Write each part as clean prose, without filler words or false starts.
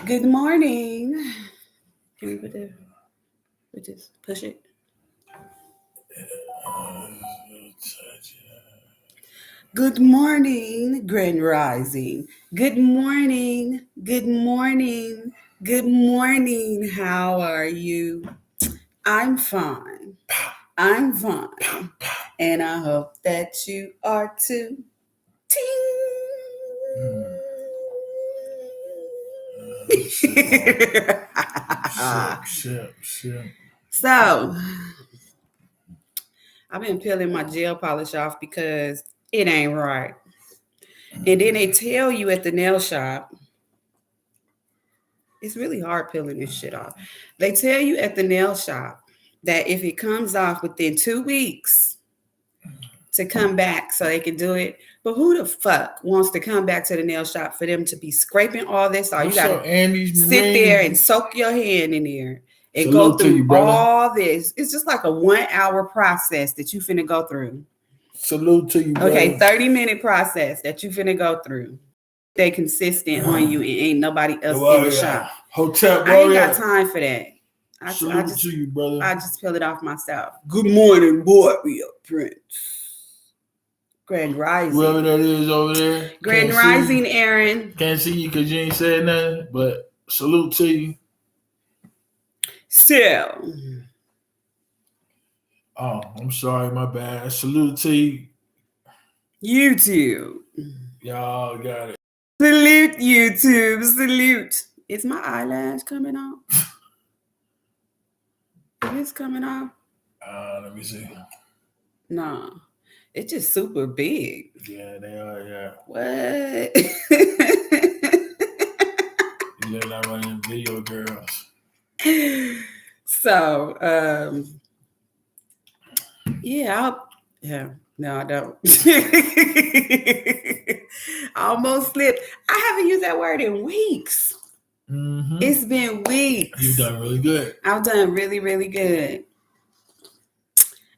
Good morning. Can we push it? Good morning, Grand Rising. Good morning. Good morning. Good morning. How are you? I'm fine. I'm fine. And I hope that you are too. Shit. So, I've been peeling my gel polish off because it ain't right. And then they tell you at the nail shop, it's really hard peeling this shit off. They tell you at the nail shop that if it comes off within 2 weeks to come back so they can do it. But who the fuck wants to come back to the nail shop for them to be scraping all this off? You gotta sit there and soak your hand in there and go through all this. It's just like a 1 hour process that you finna go through. Salute to you, brother. Okay, 30-minute process that you finna go through. They consistent on you and ain't nobody else in the shop. Hotel, I ain't got time for that. Salute to you, brother. I just peel it off myself. Good morning, warrior prince. Grand Rising. Whoever that is over there. Grand Rising, Aaron. Can't see you because you ain't said nothing, but salute to you. So. Oh, I'm sorry, my bad. Salute to you. YouTube. Y'all got it. Salute, YouTube. Salute. Is my eyelash coming off? Is it coming off? Let me see. No. It's just super big. Yeah, they are, yeah. What? You look like one of them video girls. So, no, I don't. I almost slipped. I haven't used that word in weeks. Mm-hmm. It's been weeks. You've done really good. I've done really, really good.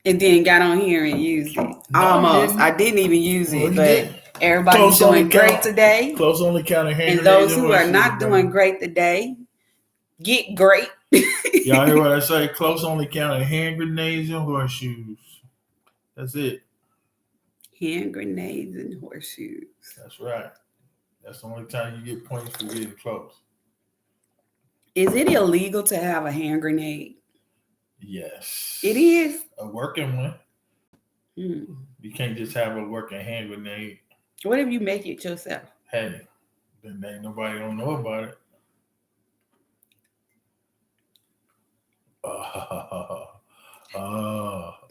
And then got on here and used it. Almost. I didn't even use it, but everybody's doing great today. Close on the count of hand. And those who are not doing great today, get great. Y'all hear what I say? Close on the count of hand grenades and horseshoes. That's it. Hand grenades and horseshoes. That's right. That's the only time you get points for getting close. Is it illegal to have a hand grenade? Yes. It is? A working one. You can't just have a working hand grenade. What if you make it yourself? Hey, then ain't nobody don't know about it.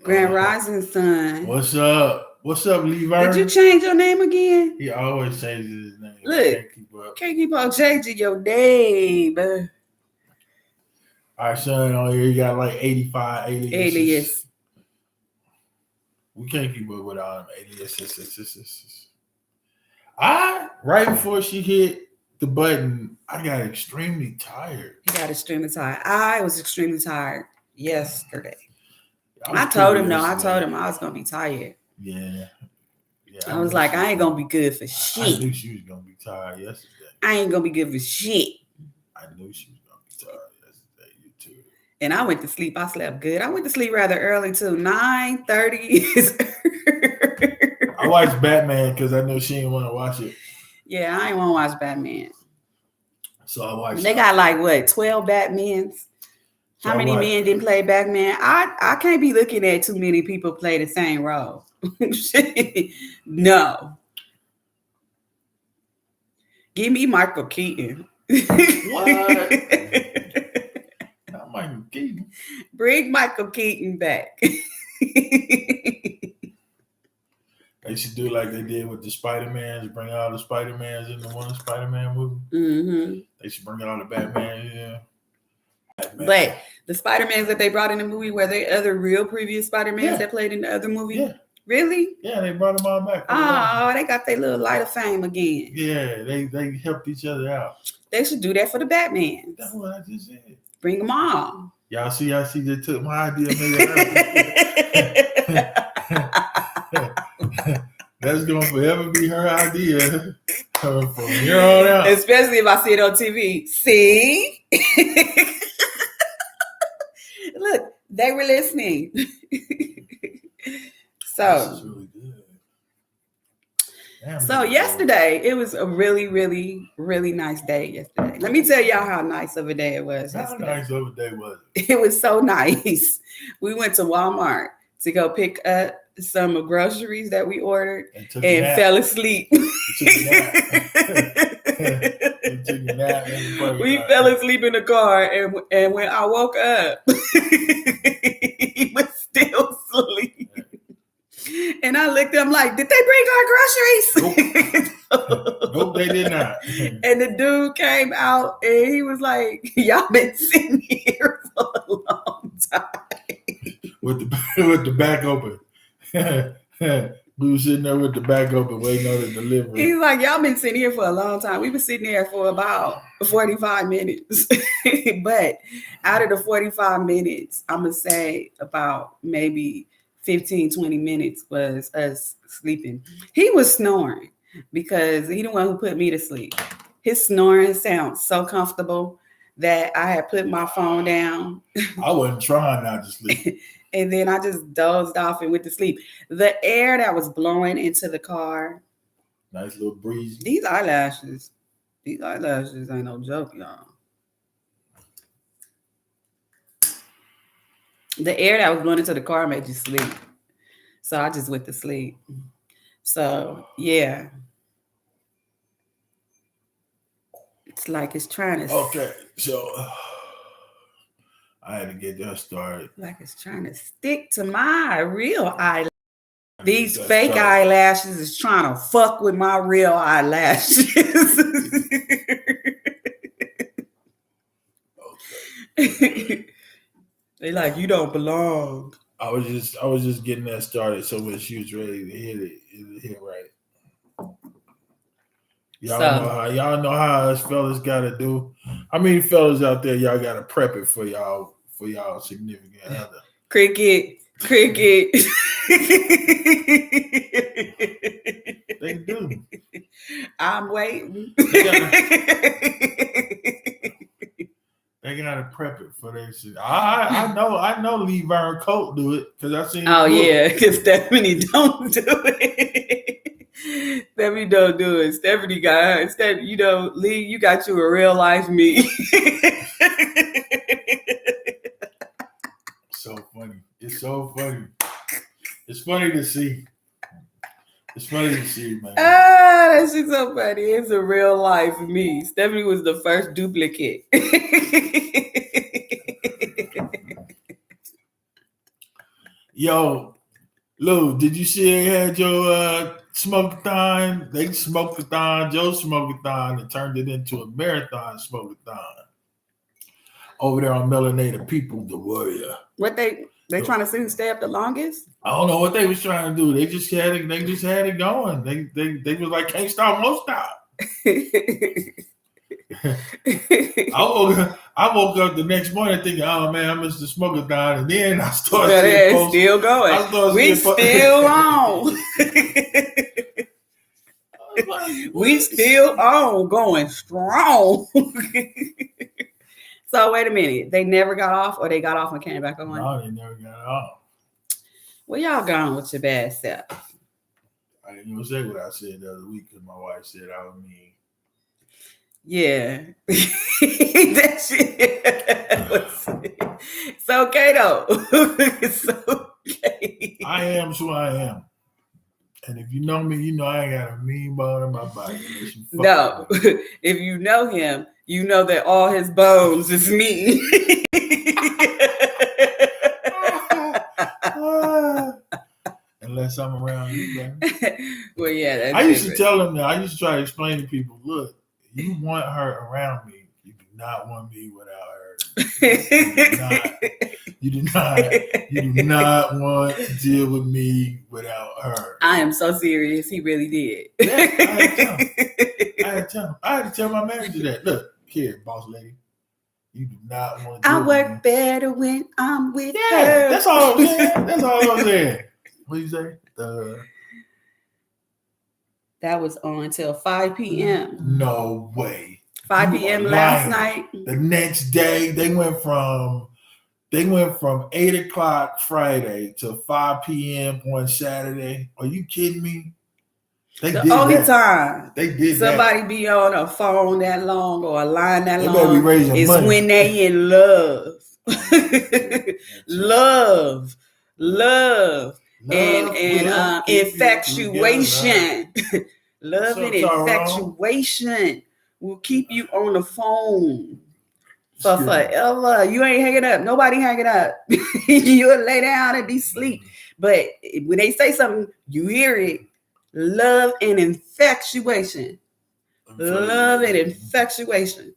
Grand Rising son. What's up? What's up, Levi? Did you change your name again? He always changes his name. Look, can't keep on changing your name. Our son on here, he got like 85 aliases. We can't keep up with all them aliases. Right before she hit the button, I got extremely tired. You got extremely tired. I was extremely tired yesterday. I told him I was going to be tired. Yeah. I was like, I ain't going to be good for shit. I knew she was going to be tired yesterday. I ain't going to be good for shit. I knew she was going to be tired yesterday. You too. And I went to sleep. I slept good. I went to sleep rather early too. 9:30. I watched Batman because I know she didn't want to watch it. Yeah, I ain't want to watch Batman. So I watched. They got like what, 12 Batmans? So how many men didn't play Batman? I can't be looking at too many people play the same role. No. Give me Michael Keaton. What? Not Michael Keaton. Bring Michael Keaton back. They should do like they did with the Spider-Mans, bring all the Spider-Mans into one Spider-Man movie. Mm-hmm. They should bring all the Batman, yeah. Batman. But the Spider-Mans that they brought in the movie, were there other real previous Spider-Mans that played in the other movie? Yeah. Really? Yeah, they brought them all back. Oh, they got their little light of fame again. Yeah, they helped each other out. They should do that for the Batman. That's what I just said. Bring them all. Y'all see, they took my idea and made it. That's going to forever be her idea. From here on out. Especially if I see it on TV. See? Look, they were listening. So, this is really good. Damn, so yesterday, it was a really, really, really nice day yesterday. Let me tell y'all how nice of a day it was. How nice of a day was it? It was so nice. We went to Walmart to go pick up some groceries that we ordered and fell asleep. We fell asleep in the car, and when I woke up, he was still asleep. And I looked at him like, did they bring our groceries? Nope, they did not. And the dude came out and he was like, y'all been sitting here for a long time. With the back open. We were sitting there with the back open waiting on the delivery. He's like, y'all been sitting here for a long time. We've been sitting there for about 45 minutes. But out of the 45 minutes, I'm going to say about maybe 15, 20 minutes was us sleeping. He was snoring because he the one who put me to sleep. His snoring sounds so comfortable that I had put my phone down. I wasn't trying not to sleep. And then I just dozed off and went to sleep. The air that was blowing into the car. Nice little breeze. These eyelashes ain't no joke, y'all. The air that was blowing into the car made you sleep. So I just went to sleep. So, yeah. It's like it's trying to... Okay, so... I had to get that started. Like it's trying to stick to my real eyelashes. These fake eyelashes is trying to fuck with my real eyelashes. Okay. They like, you don't belong. I was just getting that started so when she was ready to hit it hit right. Y'all know how us fellas gotta do. How many fellas out there y'all gotta prep it for y'all significant other? Cricket. They do. I'm waiting. They gotta prep it for their shit. I know Lee Vern Colt do it because I seen. Oh yeah, because Stephanie don't do it. Stephanie don't do it. Stephanie got her. Lee, you got you a real life me. So funny. It's so funny. It's funny to see. It's funny to see, man. That shit's so funny. It's a real life me. Stephanie was the first duplicate. Yo, Lou, did you see they had your smoke-a-thon? They smoked-a-thon, Joe smoked-a-thon, and turned it into a marathon smoke-a-thon. Over there on Melanated People, the Warrior. What they trying to see who stay up the longest? I don't know what they was trying to do. They just had it going. They was like, can't stop, won't stop. I woke up the next morning thinking, oh man, I missed the smoke-a-thon, and then I started seeing still going. We still on. We still on, going strong. So wait a minute. They never got off, or they got off and came back on? No, they never got off. Well, y'all gone with your bad self. I didn't even say what I said the other week because my wife said I was mean. Yeah. That shit. It's okay though. It's okay. I am who I am. And if you know me, you know I ain't got a mean bone in my body. No. If you know him, you know that all his bones is mean. Unless I'm around you, man. Well, yeah, that's I used to tell them that. I used to try to explain to people, look, you want her around me. You do not want me without her. You do not want to deal with me without her. I am so serious. He really did. Yeah, I had to tell my manager that. Look, here, boss lady. You do not want to deal with me. I work better when I'm with her. That's all I'm saying. What you say? That was on until 5 p.m. No way. 5 p.m. last night. The next day, they went from 8 o'clock Friday to 5 p.m. on Saturday. Are you kidding me? The only time they did somebody be on a phone that long or a line that long is money. When they in love. love and infatuation. Love and infatuation will keep you on the phone for forever. You ain't hanging up. Nobody hanging up. You'll lay down and be asleep. But when they say something, you hear it. Love and infatuation. Love and infatuation.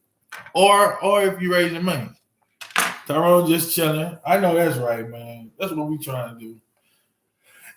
Or if you raising money. Tyrone just chilling. I know that's right, man. That's what we trying to do.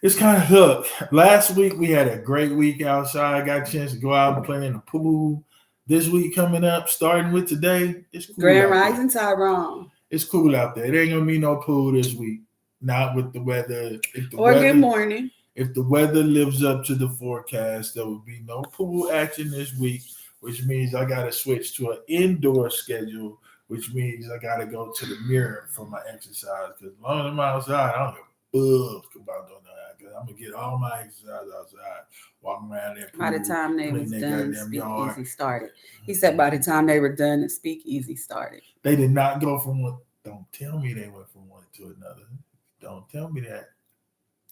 It's kind of hook. Last week we had a great week outside. Got a chance to go out and play in the pool. This week coming up, starting with today, it's cool. Grand Rising Tyrone. It's cool out there. There ain't gonna be no pool this week. Not with the weather. Good morning. If the weather lives up to the forecast, there will be no pool action this week, which means I got to switch to an indoor schedule, which means I got to go to the mirror for my exercise. Because as long as I'm outside, I don't give a fuck about doing that. Because I'm going to get all my exercise outside, walking around there. By the time they was done, Speakeasy started. He said by the time they were done, the Speakeasy started. They did not go from one. Don't tell me they went from one to another. Don't tell me that.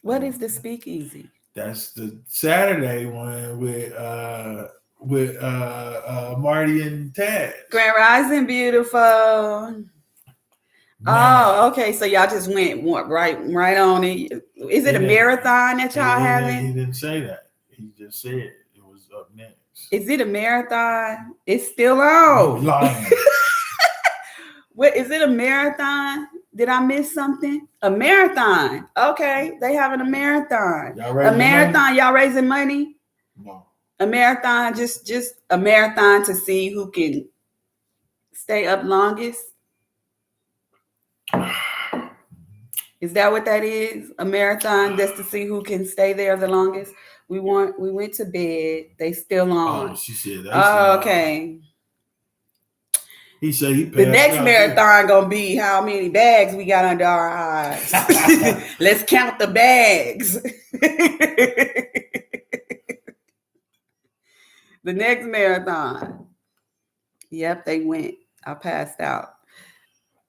What is the Speakeasy? That's the Saturday one with Marty and Tad. Grand Rising, beautiful. Man. Oh, okay. So y'all just went right on it. Is it a marathon that y'all having? He didn't say that. He just said it was up next. Is it a marathon? It's still on. Lying. What is it? A marathon? Did I miss something? A marathon. Okay, they having a marathon. A marathon. Money? Y'all raising money? No. A marathon, just a marathon to see who can stay up longest. Is that what that is? A marathon just to see who can stay there the longest. We went to bed. They still on. Oh, she said that. Oh, okay. He said the next marathon gonna be how many bags we got under our eyes. Let's count the bags. The next marathon. Yep, they went. I passed out.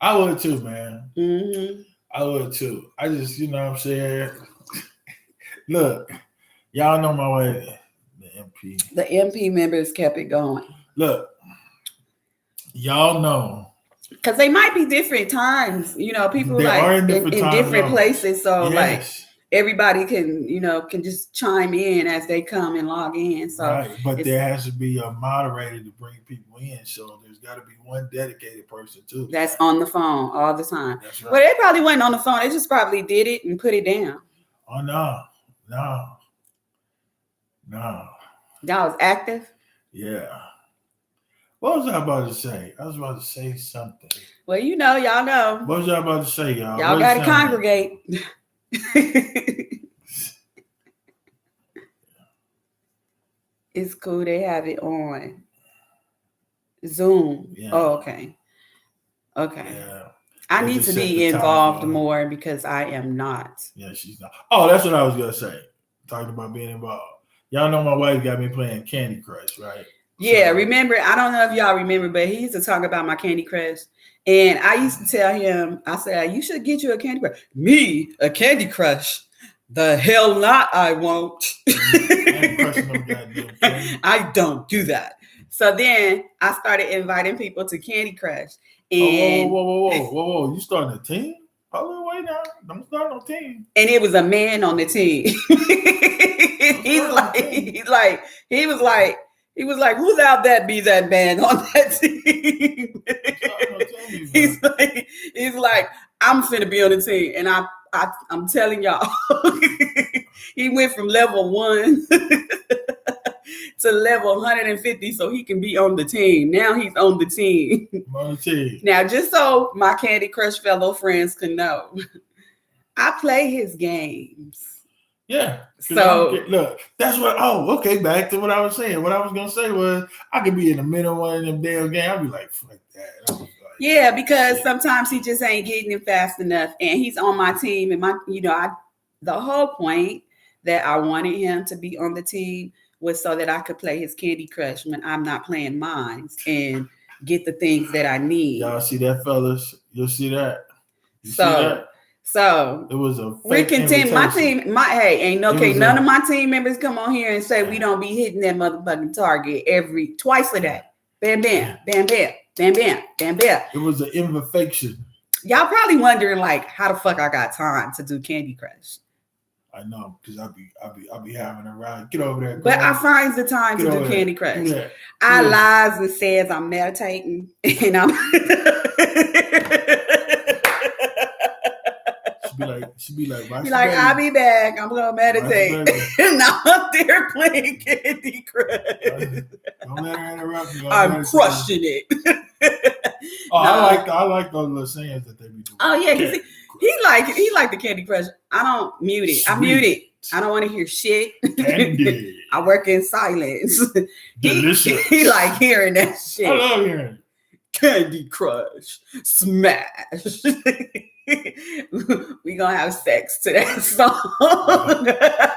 I would too, man. Mm-hmm. I would too. I just, you know what I'm saying? Look, y'all know my way. The MP. The MP members kept it going. Look, y'all know. Because they might be different times. You know, people in different places. So like everybody can just chime in as they come and log in. So right. But there has to be a moderator to bring people in. So there's got to be one dedicated person too. That's on the phone all the time. That's right. Well, they probably wasn't on the phone. They just probably did it and put it down. Oh no. Y'all was active? Yeah. What was I about to say? I was about to say something. Well, y'all know. What was I about to say, y'all? Y'all got to congregate. It's cool. They have it on Zoom. Yeah. Oh, okay. Yeah. I need to be involved more because I am not. Yeah, she's not. Oh, that's what I was going to say. Talking about being involved. Y'all know my wife got me playing Candy Crush, right? Yeah, remember, I don't know if y'all remember, but he used to talk about my Candy Crush. And I used to tell him, I said, you should get you a Candy Crush. Me, a Candy Crush? The hell not, I won't. I don't do that. So then I started inviting people to Candy Crush. And whoa. You starting a team? Oh, wait now. Don't start no team. And it was a man on the team. He was like, who's out that be that man on that team? he's like, I'm finna be on the team. And I'm telling y'all, he went from level 1 to level 150 so he can be on the team. Now he's on the team. Now, just so my Candy Crush fellow friends can know, I play his games. Yeah. So look, that's what. Oh, okay. Back to what I was saying. What I was gonna say was, I could be in the middle of one of them damn games. I'd be like, fuck that. Like, yeah, because sometimes he just ain't getting it fast enough, and he's on my team. And the whole point that I wanted him to be on the team was so that I could play his Candy Crush when I'm not playing mine and get the things that I need. Y'all see that, fellas? You'll see that. You see that? So it was a we're continuing. My team, none of my team members come on here and say we don't be hitting that motherfucking target twice a day. Bam, bam, bam, bam, bam, bam, bam, bam. It was an invitation. Y'all probably wondering like how the fuck I got time to do Candy Crush. I know, because I'll be having a ride. Get over there. But I find the time to do Candy Crush. I lies and says I'm meditating and I'm She'd be like, I'll be back. I'm gonna meditate. And I'm up there playing Candy Crush. Don't let her interrupt you. I'm crushing it. I like those little sayings that they be doing. Oh yeah, he like the Candy Crush. I don't mute it. I mute it. I don't want to hear shit. Candy. I work in silence. Delicious. He like hearing that shit. I love hearing it. Candy Crush, smash. We gonna have sex to that song. I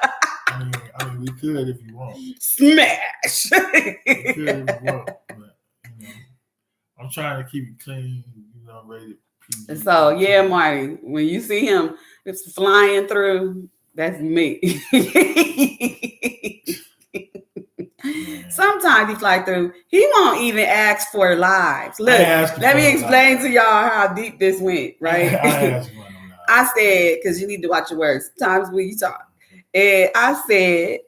mean, we could if you want. Smash. We could if you want, but I'm trying to keep it clean, rated PG. So yeah, Marty, when you see him it's flying through, that's me. Sometimes he fly through. He won't even ask for lives. Look, let me explain to y'all how deep this went, right? I said, because you need to watch your words. Sometimes when you talk. And I said,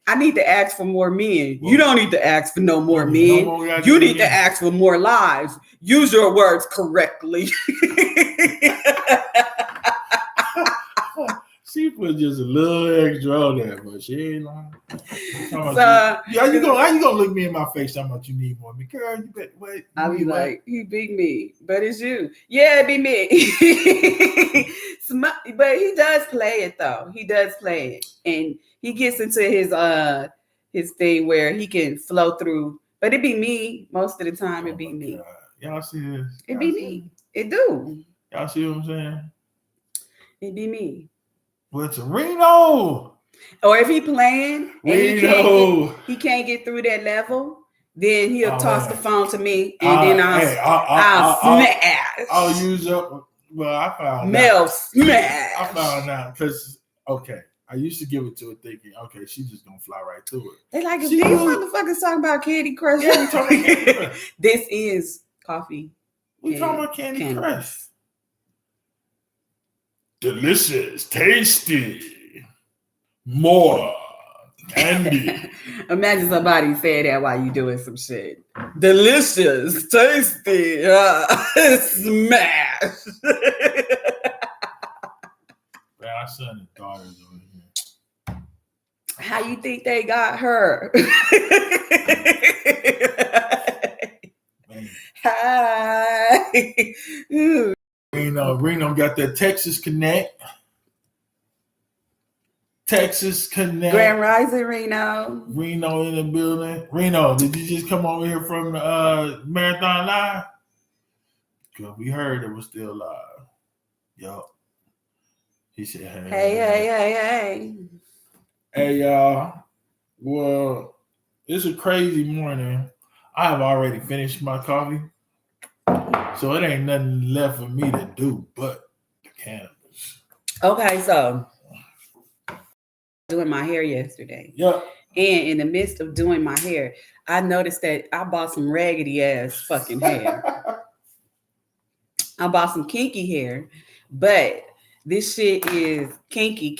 I need to ask for more men. You don't need to ask for no more men. You need to ask for more lives. Use your words correctly. She put just a little extra on there, but she ain't lying. How you gonna look me in my face talking about you need more? Girl, you better wait. I'll be like, he beat me, but it's you. Yeah, it be me. But he does play it though. He does play it, and he gets into his thing where he can flow through. But it be me most of the time. It be me. God. Y'all see this? It be me. It do. Y'all see what I'm saying? It be me. Well, it's Reno. Or if he playing and he can't get through that level, then he'll toss the phone to me, and then I'll smash. I'll use up. Well, I found Mel smash. I found out because I used to give it to her thinking, okay, she's just gonna fly right through it. They like if these motherfuckers talking about Candy Crush. Yeah, we talking about Candy Crush. This is coffee. We talking about Candy Crush. Delicious, tasty, more candy. Imagine somebody saying that while you doing some shit. Delicious, tasty, smash. Man, our son and daughters over here. How you think they got her? Hi. Reno got that Texas Connect. Grand Rising, Reno. Reno in the building. Reno, did you just come over here from the Marathon Live? Because we heard it was still live. Yup. He said, hey. Hey, y'all. Well, it's a crazy morning. I have already finished my coffee. So it ain't nothing left for me to do but the cannabis. Okay, so doing my hair yesterday. Yep. And in the midst of doing my hair, I noticed that I bought some raggedy ass fucking hair. I bought some kinky hair, but this shit is kinky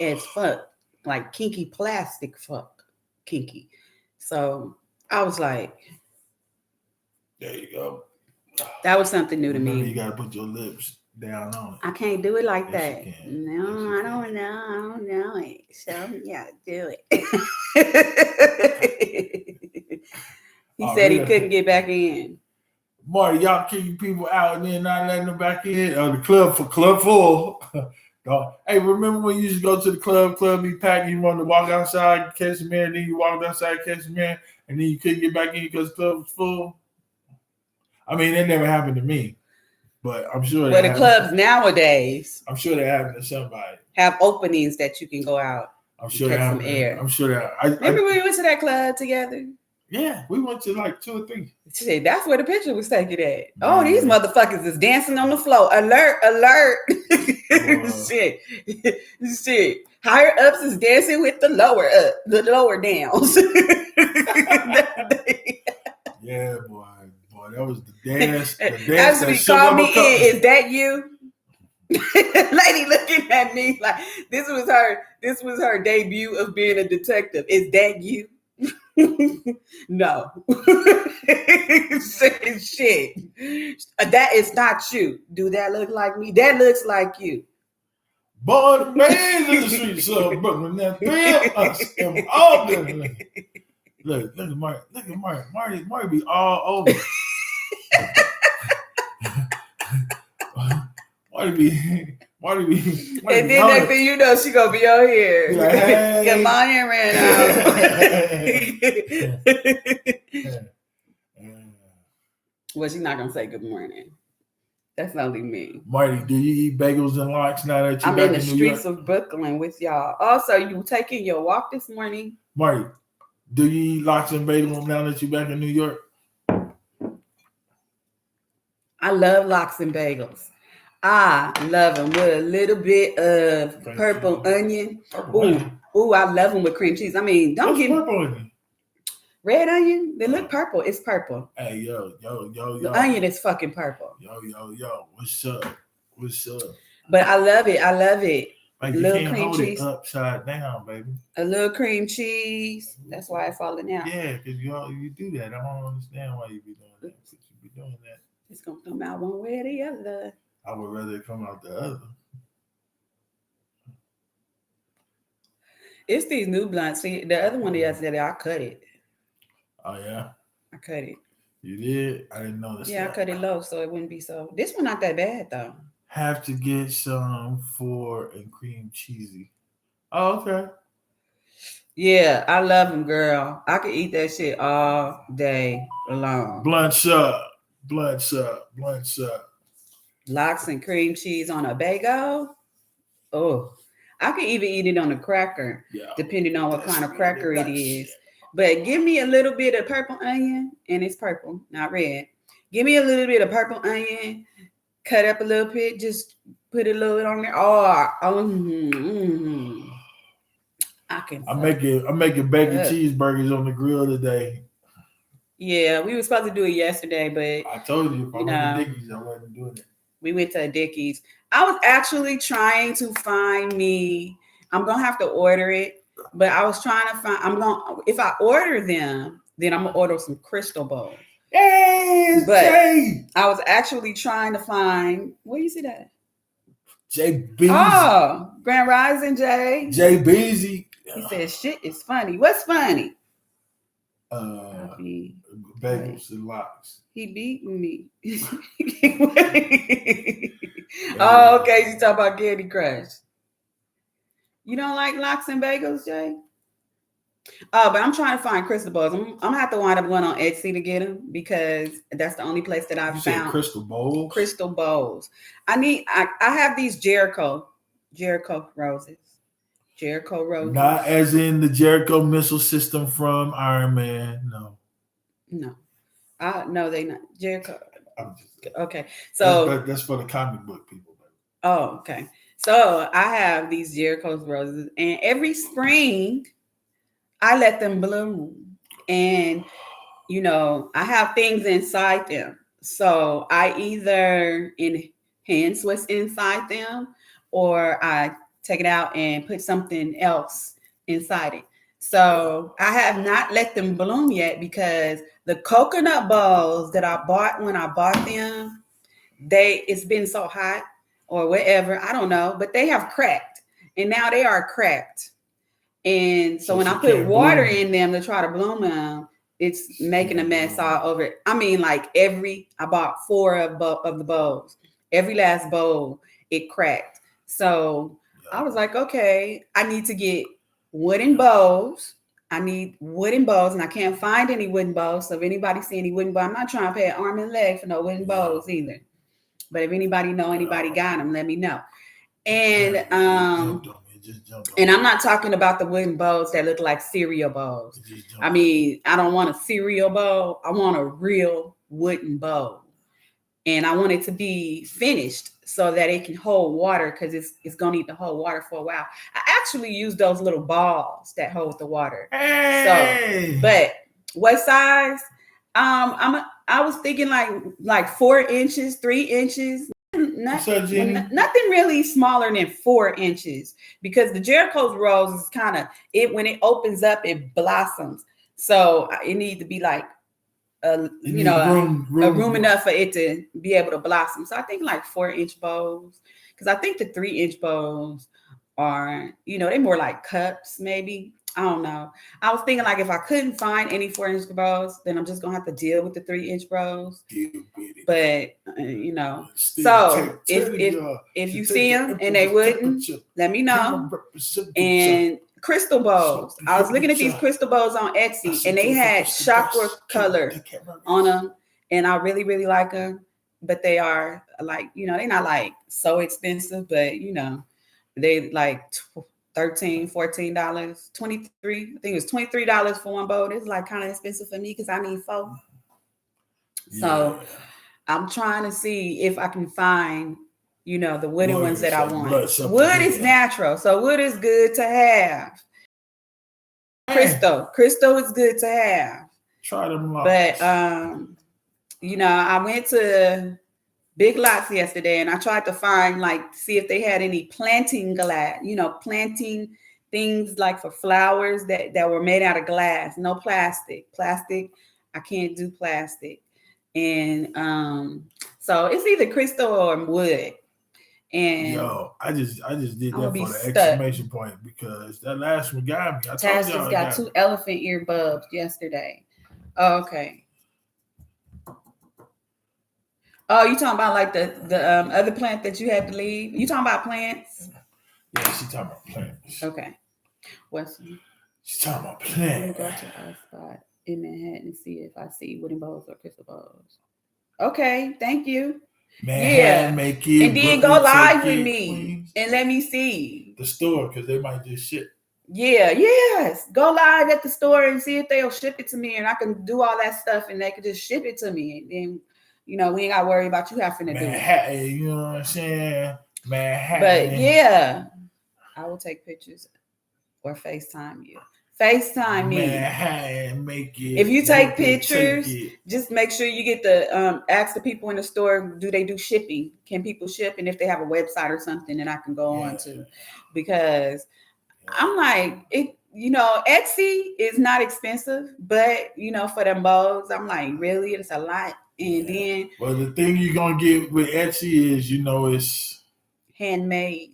as fuck. Like kinky plastic fuck. Kinky. So I was like, there you go. That was something new to me. You gotta put your lips down on it. I can't do it like that. No, I don't know it. So yeah, do it. He said he couldn't get back in. Marty, y'all kicking people out and then not letting them back in. The club full. Dog. Hey, remember when you used to go to the club be packed, you wanted to walk outside, catch a man, then you walked outside, catch a man, and then you couldn't get back in because the club was full? I mean, that never happened to me, but I'm sure Well, the clubs nowadays, I'm sure that happened to somebody. Have openings that you can go out. I'm sure catch some air. I'm sure that. Remember we went to that club together? Yeah, we went to like 2 or 3. Shit, that's where the picture was taken at. Oh, these motherfuckers is dancing on the floor. Alert, alert. Shit. Higher ups is dancing with the lower downs. Yeah, boy, that was the dance. Actually, call me in. Is that you? Lady looking at me like this was her debut of being a detective. Is that you? No. Shit. That is not you. Do that look like me? That looks like you. Born man in the streets of Brooklyn. Now feel us and all good. Look at Marty. Look at Marty. Marty be all over. Marty be. And then next thing you know, she gonna be on here. Like, hey. Your mom ran out. Well, she's not gonna say good morning. That's only me. Marty, do you eat bagels and lox now that you're I'm in the streets of Brooklyn with y'all. Also, you taking your walk this morning? Marty, do you eat lox and bagels now that you're back in New York? I love lox and bagels. I love them with a little bit of purple onion. Ooh, I love them with cream cheese. I mean, don't get purple onion. Red onion. They look purple. It's purple. Hey, yo. The onion is fucking purple. Yo. What's up? But I love it. Like, you can't hold it upside down, baby. A little cream cheese. That's why it's falling out. Yeah, because you do that. I don't understand why you be doing that. But you be doing that. It's gonna come out one way or the other. I would rather it come out the other. It's these new blunts. See, the other one yesterday, I cut it. Oh, yeah? I cut it. You did? I didn't notice that. Yeah, I cut it low so it wouldn't be so. This one not that bad, though. Have to get some for and cream cheesy. Oh, okay. Yeah, I love them, girl. I could eat that shit all day long. Blunts up. Lox and cream cheese on a bagel. Oh, I could even eat it on a cracker, depending on what kind of cracker it is. Shit. But give me a little bit of purple onion, and it's purple, not red. Give me a little bit of purple onion, cut up a little bit, just put a little bit on there. I'm making bacon cheeseburgers on the grill today. Yeah, we were supposed to do it yesterday, but I told you if I went to Dickies, I wasn't doing it. We went to Dickies. I was actually trying to find me. I'm gonna have to order it, but I was trying to find. If I order them, then I'm gonna order some crystal bowls. Hey, but Jay. I was actually trying to find. Where you see that? Jay Beezy. Oh, Grand Rising, Jay. Jay Beezy. He said, "Shit is funny." What's funny? Bagels and lox. He beating me. Oh, okay. You talk about Candy Crush. You don't like lox and bagels, Jay? Oh, but I'm trying to find crystal bowls. I'm gonna have to wind up going on Etsy to get them because that's the only place that I've found. Crystal bowls. Crystal bowls. I have these Jericho roses. Jericho roses. Not as in the Jericho missile system from Iron Man. No. No, they not Jericho. Okay, so that's for the comic book people. Oh, okay. So I have these Jericho roses, and every spring I let them bloom, and I have things inside them. So I either enhance what's inside them, or I take it out and put something else inside it. So I have not let them bloom yet because the coconut balls that I bought when I bought them, it's been so hot or whatever, I don't know, but they have cracked, and now they are cracked. And so when I put water in them to try to bloom them, it's making a mess all over it. I mean, like I bought 4 of the bowls. Every last bowl, it cracked. So I was like, okay, I need to get wooden bowls. I need wooden bowls, and I can't find any wooden bowls. So if anybody see any wooden bowls, I'm not trying to pay an arm and leg for no wooden bowls either. But if anybody know anybody got them, let me know. And and I'm not talking about the wooden bowls that look like cereal bowls. I mean, I don't want a cereal bowl. I want a real wooden bowl. And I want it to be finished so that it can hold water, because it's gonna need to hold water for a while. I actually use those little balls that hold the water. Hey. So, but what size? I was thinking like 4 inches, 3 inches. Nothing really smaller than 4 inches, because the Jericho's rose is kind of it when it opens up, it blossoms. So it needs to be like a room enough for it to be able to blossom. So I think like 4-inch bowls, because I think the 3-inch bowls are, they're more like cups maybe. I don't know. I was thinking like if I couldn't find any 4-inch bowls, then I'm just gonna have to deal with the 3-inch bowls. But so if you see them and they wouldn't, let me know. And crystal bowls. I was looking at these crystal bowls on Etsy, and they had chakra color on them, and I really, really like them. But they are like, they're not like so expensive, but they like $13, $14, $23. I think it was $23 for one bowl. It's like kind of expensive for me because I need 4. So I'm trying to see if I can find, the wooden ones that I want. Wood is natural, so wood is good to have. Crystal is good to have. Try them lots. But I went to Big Lots yesterday, and I tried to find see if they had any planting glass, planting things like for flowers that were made out of glass, no plastic. I can't do plastic. And so it's either crystal or wood. And I just did that for the exclamation point, because that last one got me. Taz just got 2 elephant ear bulbs yesterday. Oh, okay. Oh, you talking about like the other plant that you had to leave? You talking about plants? Yeah, she talking about plants. Okay. She's talking about plants. Let me go to our spot in Manhattan and see if I see wooden bowls or crystal bowls. Okay, thank you. Manhattan, make it. And then go live with me and let me see the store, because they might just ship. Yes. Go live at the store and see if they'll ship it to me, and I can do all that stuff, and they can just ship it to me, and then we ain't got to worry about you having to Manhattan, do it. You know what I'm saying? Manhattan. But I will take pictures or FaceTime you. FaceTime me. Manhattan, make it. If you take pictures, just make sure you get the ask the people in the store, do they do shipping? Can people ship? And if they have a website or something that I can go on to, because I'm like, Etsy is not expensive, but for them bowls, I'm like, really, it's a lot. And then, well, the thing you're gonna get with Etsy is, it's handmade.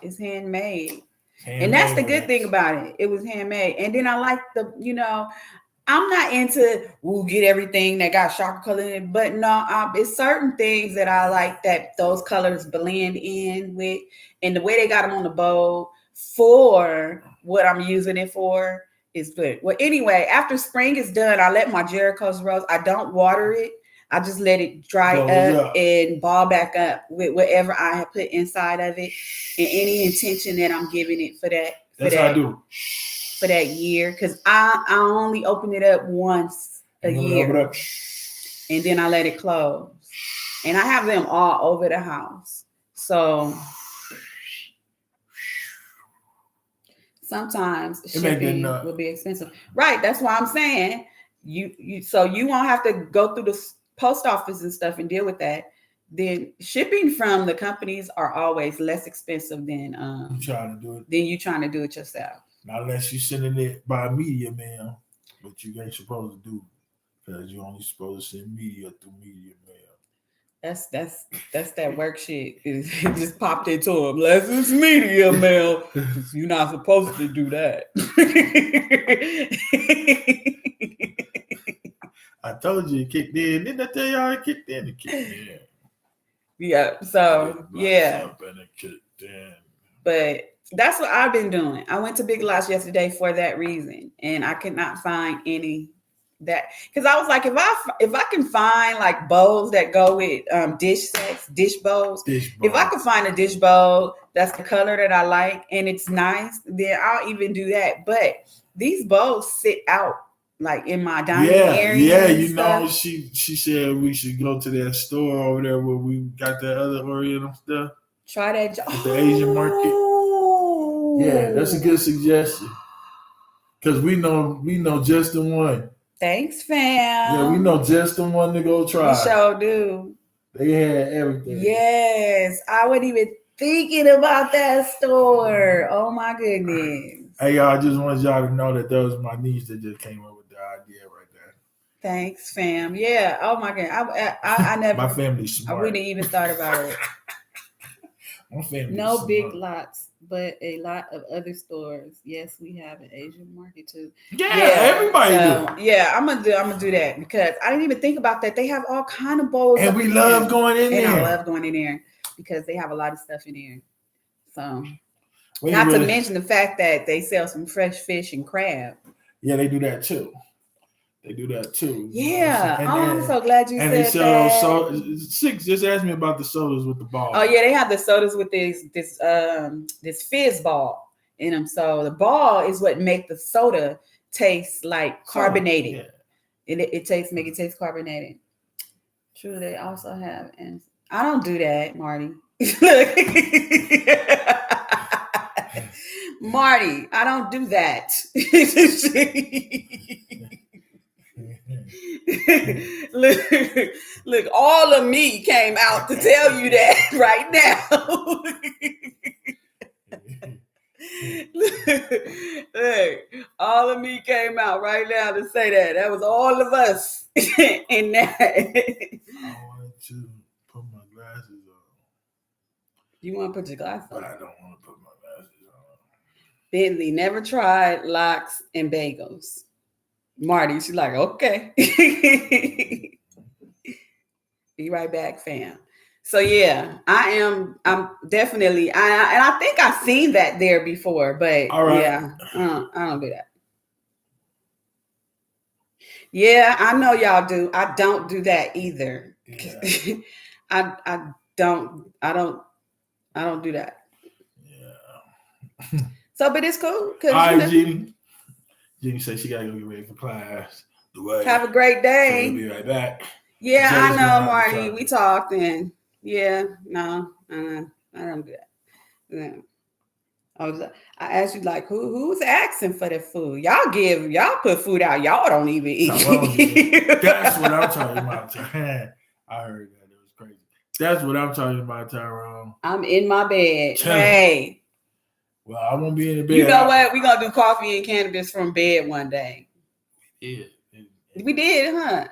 It's handmade. And that's the good thing about it. It was handmade. And then I like I'm not into get everything that got chakra color in it, but no, it's certain things that I like that those colors blend in with, and the way they got them on the bowl for what I'm using it for is good. Well, anyway, after spring is done, I let my Jericho's rose. I don't water it. I just let it dry up and ball back up with whatever I have put inside of it, and any intention that I'm giving it for that. That's how I do. For that year, because I only open it up once a year, and then I let it close. And I have them all over the house, so sometimes shipping will be expensive. Right, that's why I'm saying so you won't have to go through the post office and stuff and deal with that. Then shipping from the companies are always less expensive than you trying to do it yourself. Not unless you're sending it by media mail, which you ain't supposed to do, because you're only supposed to send media through media mail. That's that work shit. It just popped into them. Unless it's media mail, you're not supposed to do that. I told you it kicked in. Didn't I tell y'all it kicked in? It kicked in. Yeah. So Damn. But that's what I've been doing. I went to Big Lots yesterday for that reason, and I could not find any that, because I was like, if I can find like bowls that go with dish bowls. If I can find a dish bowl that's the color that I like and it's nice, then I'll even do that. But these bowls sit out like in my dining area. Yeah, you know, she said we should go to that store over there where we got that other Oriental stuff. Try that at the Asian market. Yeah, that's a good suggestion. Cause we know just the one. Thanks, fam. Yeah, we know just the one to go try. We sure do. They had everything. Yes, I wasn't even thinking about that store. Oh my goodness. Hey y'all, I just wanted y'all to know that was my niece that just came up with the idea right there. Thanks, fam. Yeah. Oh my god. I never. My family's smart. I wouldn't even thought about it. My family. No smart. Big Lots, but a lot of other stores. Yes, we have an Asian market too. Yeah, everybody do. Yeah, I'm gonna do that because I didn't even think about that. They have all kind of bowls, and we love going in there. I love going in there because they have a lot of stuff in there. So, not to mention the fact that they sell some fresh fish and crab. Yeah, they do that too. Yeah. I'm so glad you said that. So, Six just asked me about the sodas with the ball. Oh yeah, they have the sodas with this fizz ball in them. So the ball is what make the soda taste like carbonated. Yeah. Make it taste carbonated. True, they also have, and I don't do that, Marty. Marty, I don't do that. look, all of me came out to tell you that right now. look, all of me came out right now to say that. That was all of us in that. I wanted to put my glasses on. You want to put your glasses on? But I don't want to put my glasses on. Bentley never tried lox and bagels. Marty, she's like, okay. Be right back, fam. So yeah, I'm definitely, and I think I've seen that there before, but yeah, I don't do that. Yeah, I know y'all do. I don't do that either. Yeah. I don't do that. Yeah. So, but it's cool. All right, Jenny. Jenny said she gotta go get ready for class. Have a great day. So we'll be right back. Yeah, I know, Marty. We talked and yeah, no, I don't do that. Yeah. I asked you like, who's asking for the food? Y'all put food out. Y'all don't even eat. That's what I'm talking about. I heard that. It was crazy. That's what I'm talking about, Tyrone. I'm in my bed. Hey. Well, I won't be in the bed. You know what? We're going to do coffee and cannabis from bed one day. Yeah. We did, huh?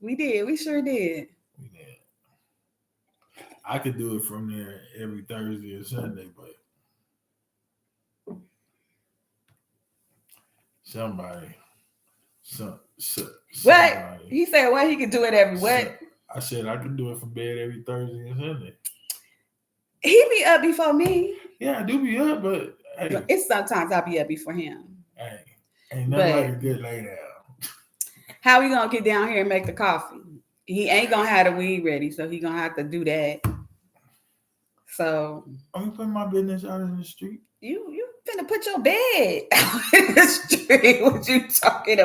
We did. We sure did. We did. I could do it from there every Thursday or Sunday, but somebody. What? He said what? He could do it every what? I said I could do it from bed every Thursday and Sunday. He be up before me. Yeah, I do be up, but hey, it's sometimes I'll be up before him. Hey, ain't nothing like a good lay down. How we gonna get down here and make the coffee? He ain't gonna have the weed ready, so he gonna have to do that. So I'm putting my business out in the street. You finna put your bed out in the street. What you talking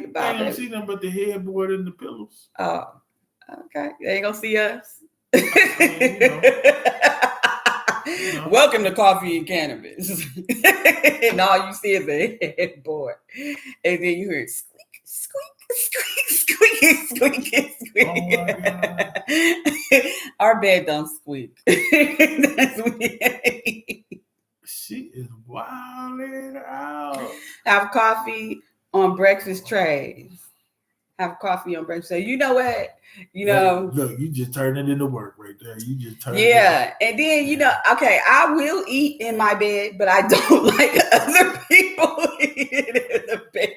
about? I ain't see them but the headboard and the pillows. Oh, okay. They ain't gonna see us. Welcome to Coffee and Cannabis. And all you see is a headboard. And then you hear squeak, squeak, squeak. Oh my God. Our bed don't squeak. That's weird. She is wilding out. Have coffee on breakfast trays. Have coffee on breakfast trays. You know what? Look, you just turned it into work right there. You just turned it. And then, okay, I will eat in my bed, but I don't like other people eating in the bed.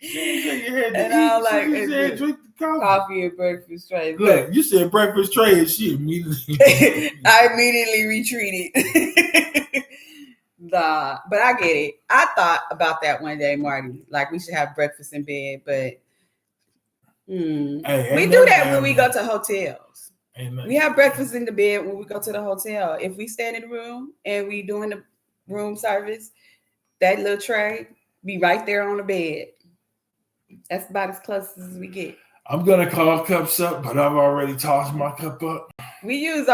You said you had to eat. You said drink the Coffee and breakfast tray. Look, you said breakfast tray and she immediately. I immediately retreated. Nah, but I get it. I thought about that one day, Marty. Like we should have breakfast in bed, but Hey, we do that when we go to hotels. We have breakfast in the bed when we go to the hotel. If we stand in the room and we doing the room service, that little tray be right there on the bed. That's about as close as we get. I'm gonna call cups up, but I've already tossed my cup up. We have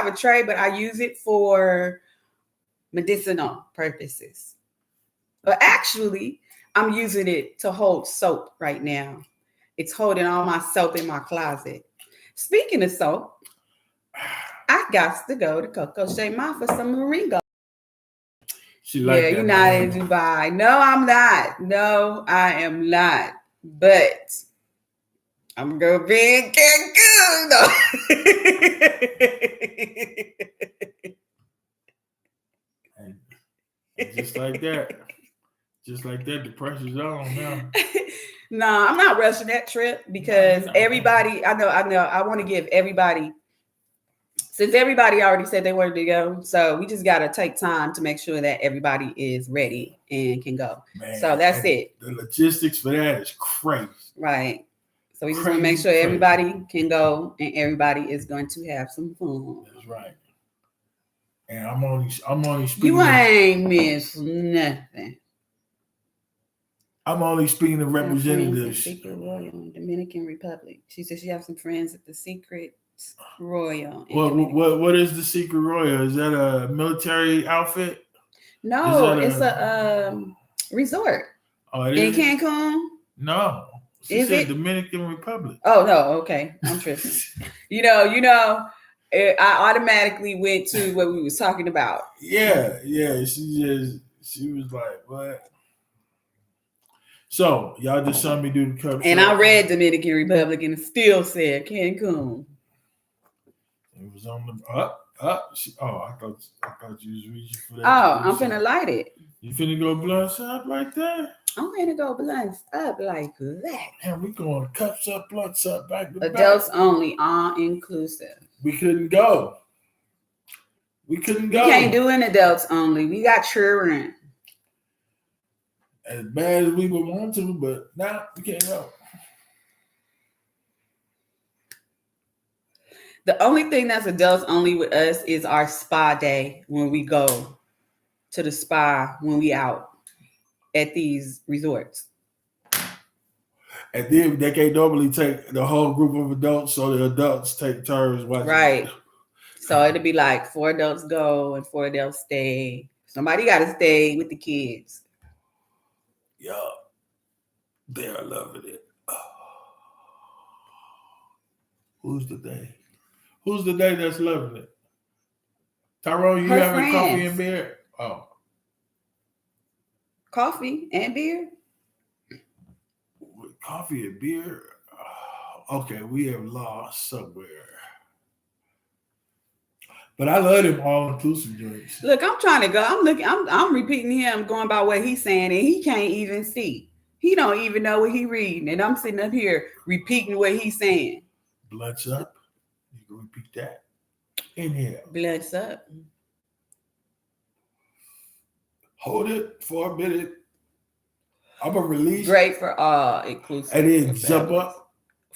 a tray, but I use it for medicinal purposes. But actually, I'm using it to hold soap right now. It's holding all my soap in my closet. Speaking of soap, I got to go to Coco Shea Mall for some Moringa. You're not in Dubai. No, I'm not. No, I am not. But I'm going to be in Cancun, though. Just like that. The pressure's on now. No, I'm not rushing that trip because everybody, I know, I want to give everybody, since everybody already said they wanted to go, so we just got to take time to make sure that everybody is ready and can go. Man, so that's it. The logistics for that is crazy. Right. So we just want to make sure everybody can go and everybody is going to have some fun. That's right. And I'm only speaking. You ain't missed nothing. I'm only speaking to representatives. Secret Royal in Dominican Republic. She said she has some friends at the Secret Royal. What is the Secret Royal? Is that a military outfit? No, it's a resort. Oh, it in Cancun? No. She said Dominican Republic. Oh no, okay. I'm tripping. you know, I automatically went to what we was talking about. Yeah. She was like, what? So y'all just saw me do the cup. And I read Dominican Republic and it still said Cancun. It was on the up. I thought you was reaching for that. Oh, I'm finna light it. You finna go blunt up like that? I'm finna go blunt up like that. And we going cups up, blunts up, back to back. Adults only, all inclusive. We couldn't go. We can't do an adults only. We got children. As bad as we would want to, but now we can't go. The only thing that's adults only with us is our spa day when we go to the spa when we out at these resorts. And then they can't normally take the whole group of adults, so the adults take turns watching. Right. So it'll be like 4 adults go and 4 adults stay. Somebody got to stay with the kids. Yeah, they are loving it. Oh. Who's the day? Who's the day that's loving it? Tyrone, you having coffee and beer? Oh. Coffee and beer? Coffee and beer? Oh, okay, we have lost somewhere. But I love them all-inclusive drinks. Look, I'm trying to go. I'm repeating him, going by what he's saying, and he can't even see. He don't even know what he's reading. And I'm sitting up here repeating what he's saying. Bloods up. You can repeat that. Inhale. Bloods up. Hold it for a minute. I'm going to release. Great for all inclusive. And then jump up.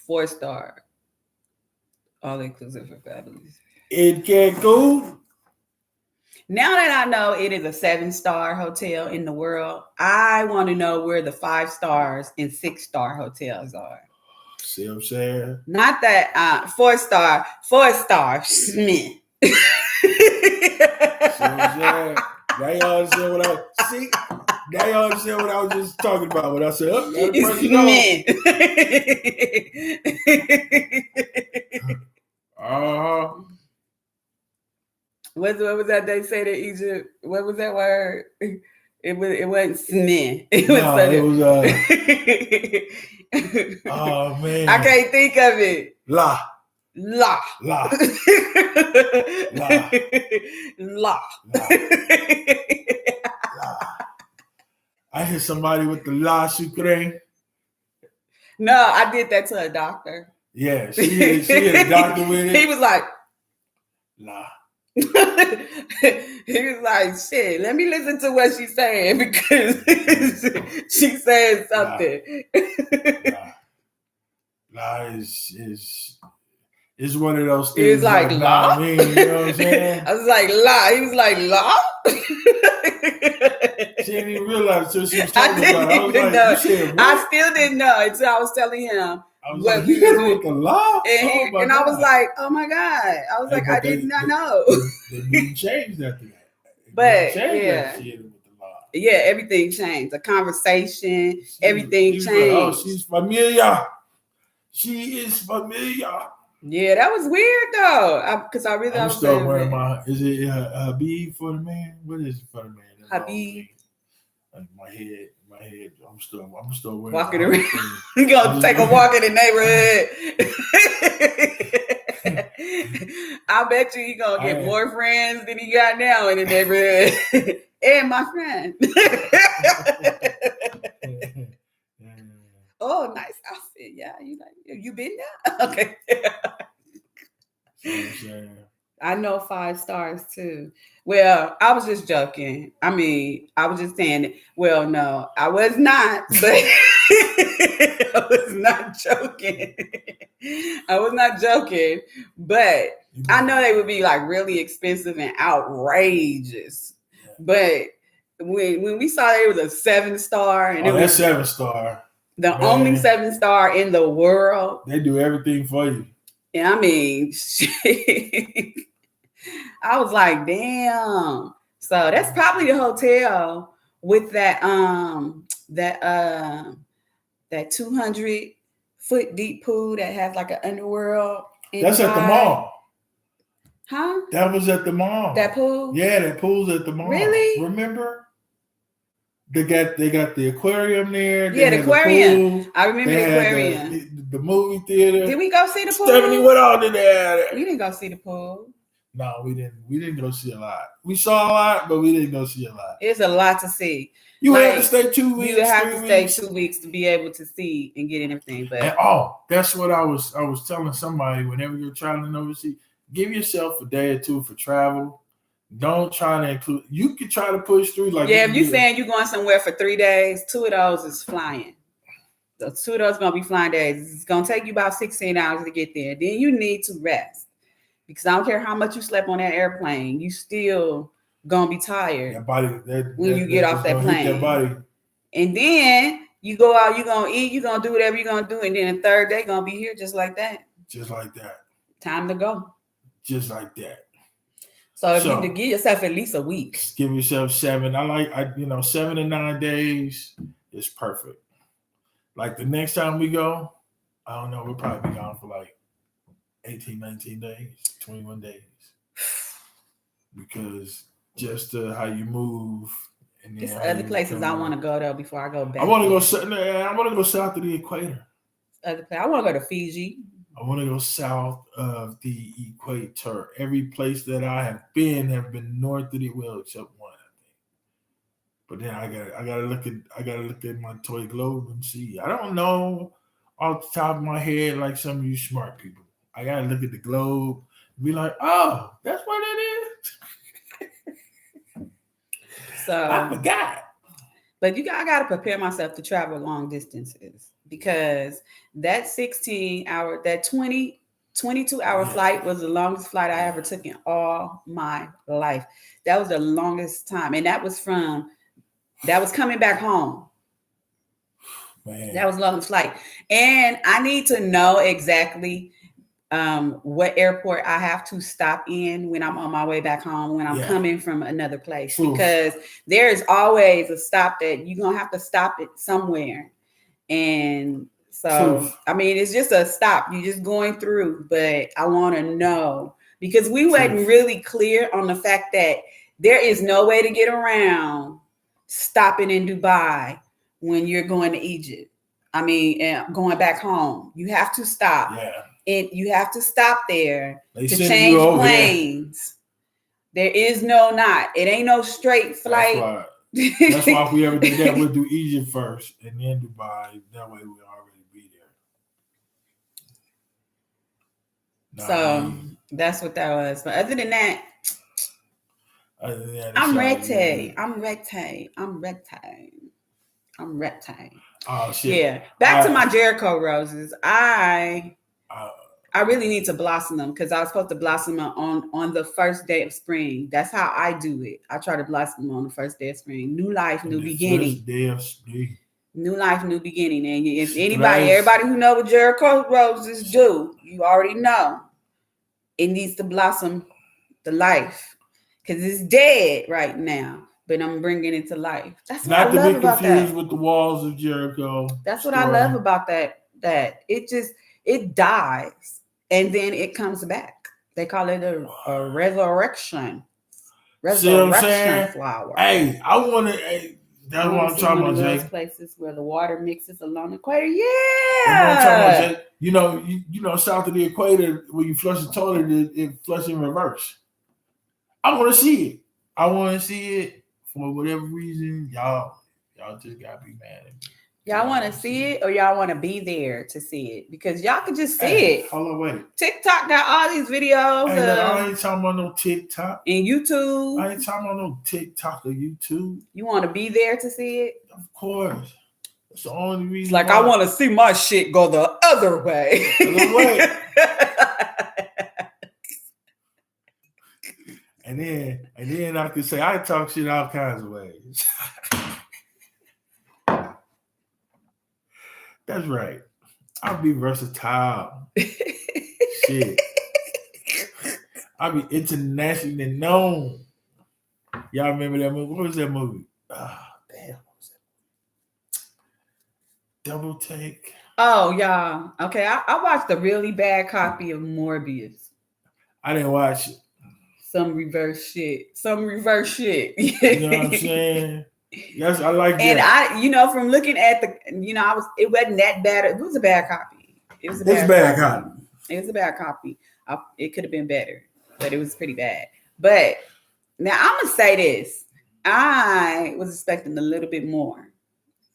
4-star. All inclusive for families. In Cancun. Now that I know it is a 7-star hotel in the world, I want to know where the 5 stars and 6-star hotels are. See what I'm saying? Not that 4-star, 4-star Smith. See what I'm saying? Now y'all understand what I was just talking about when I said, Smith. What was that they said in Egypt? What was that word? It wasn't Smith. It was oh man. I can't think of it. La. I hear somebody with the la sucre. No, I did that to a doctor. Yeah, she hit a doctor with it. He was like, nah. He was like, shit, let me listen to what she's saying because she said something. Nah, it's one of those things. He was like, law? You know what I'm saying? I was like, law. He was like, law? She didn't even realize until she was talking about it. I was like, know. You said what? I still didn't know until I was telling him. I was like, you hit her with the law? And I was like, oh my God. I was like, I did not know. The meaning changed after that. But yeah. Yeah, everything changed. The conversation, everything changed. Like, oh, she's familiar. She is familiar. Yeah, that was weird though. Because I really I'm still wearing my. Is it Habib for the man? What is it for the man? Habib. Like my head. I'm still wearing. Walking around. You gonna take a walk in the neighborhood. I bet you gonna get more friends than he got now in the neighborhood. And my friend. Oh, nice outfit. Yeah, you been there? Okay. I know 5 stars too. Well, I was just joking. I mean, I was just saying, well, no, I was not, but I was not joking. I was not joking, but I know they would be like really expensive and outrageous. Yeah. But when we saw it was a 7-star, and it was 7-star. The only 7-star in the world. They do everything for you. Yeah, I mean, I was like, damn. So that's probably the hotel with that 200-foot deep pool that has like an underworld inside. That's at the mall. Huh? That was at the mall. That pool? Yeah, that pool's at the mall. Really? Remember? They got the aquarium there. Yeah, the aquarium. I remember the aquarium. The movie theater. Did we go see the pool? Stephanie went all in there. We didn't go see the pool. No, we didn't. We didn't go see a lot. We saw a lot, but we didn't go see a lot. It's a lot to see. You had to stay 2 weeks. You have to stay 2 weeks to be able to see and get everything. But that's what I was telling somebody. Whenever you're traveling overseas, give yourself a day or two for travel. Don't try to include. You can try to push through. Like if you're saying you're going somewhere for 3 days, 2 of those is flying. The 2 of those gonna be flying days. It's gonna take you about 16 hours to get there. Then you need to rest because I don't care how much you slept on that airplane, you still gonna be tired. When you get off that plane. That body. And then you go out, you're gonna eat, you're gonna do whatever you're gonna do, and then the 3rd day gonna be here just like that. Just like that. Time to go. Just like that. So if you give yourself at least a week. Give yourself 7. 7 to 9 days is perfect. Like the next time we go, I don't know, we'll probably be gone for like 18, 19 days, 21 days. Because just how you move. And there's other places I want to go though before I go back. I want to go south of the equator. I want to go to Fiji. I want to go south of the equator. Every place that I have been north of the except one, I think. But then I gotta look at my toy globe and see. I don't know off the top of my head like some of you smart people. I gotta look at the globe and be like, oh, that's what it is. So I forgot. But I gotta prepare myself to travel long distances. Because that 16-hour, that 22-hour flight was the longest flight I ever took in all my life. That was the longest time. And that was coming back home. Man. That was the longest flight. And I need to know exactly what airport I have to stop in when I'm on my way back home, when I'm coming from another place. True. Because there's always a stop that you're going to have to stop it somewhere. And so, I mean, it's just a stop. You're just going through, but I want to know because we wasn't really clear on the fact that there is no way to get around stopping in Dubai when you're going to Egypt. I mean, going back home, you have to stop. Yeah. And you have to stop there to change planes. There is it ain't no straight flight. That's right. That's why if we ever do that, we'll do Egypt first and then Dubai. That way we'll already be there. So that's what that was. But other than that, I'm rectang. Oh shit! Yeah. Back to my Jericho roses. I really need to blossom them because I was supposed to blossom them on the first day of spring. That's how I do it. I try to blossom them on the first day of spring. New life, new beginning. First day of spring. New life, new beginning. And if everybody who know what Jericho roses do, you already know it needs to blossom the life because it's dead right now. But I'm bringing it to life. That's what I love about that. Not to be confused with the walls of Jericho. That's what I love about that. That it dies and then it comes back. They call it a resurrection. Resurrection flower. Hey, I want to. That's what I'm talking about, Jay. Those places where the water mixes along the equator. Yeah. That's what I'm talking about, Jay. You know, south of the equator, when you flush the toilet, it flushes in reverse. I want to see it. I want to see it for whatever reason. Y'all just gotta be mad at me. Y'all want to see it or y'all want to be there to see it? Because y'all could just see it. Hold on, wait. TikTok got all these videos. I ain't talking about no TikTok. And YouTube. I ain't talking about no TikTok or YouTube. You want to be there to see it? Of course. That's the only reason. Like, I want to see my shit go the other way. And then I can say I talk shit all kinds of ways. That's right. I'll be versatile. Shit. I'll be internationally known. Y'all remember that movie? What was that movie? Oh, damn. What was that? Double Take. Oh, y'all. Okay, I watched a really bad copy of Morbius. I didn't watch it. Some reverse shit. You know what I'm saying? Yes, I like that. And from looking at it wasn't that bad. It was a bad copy. It was a bad copy. It was a bad copy. It could have been better, but it was pretty bad. But now I'm gonna say this: I was expecting a little bit more.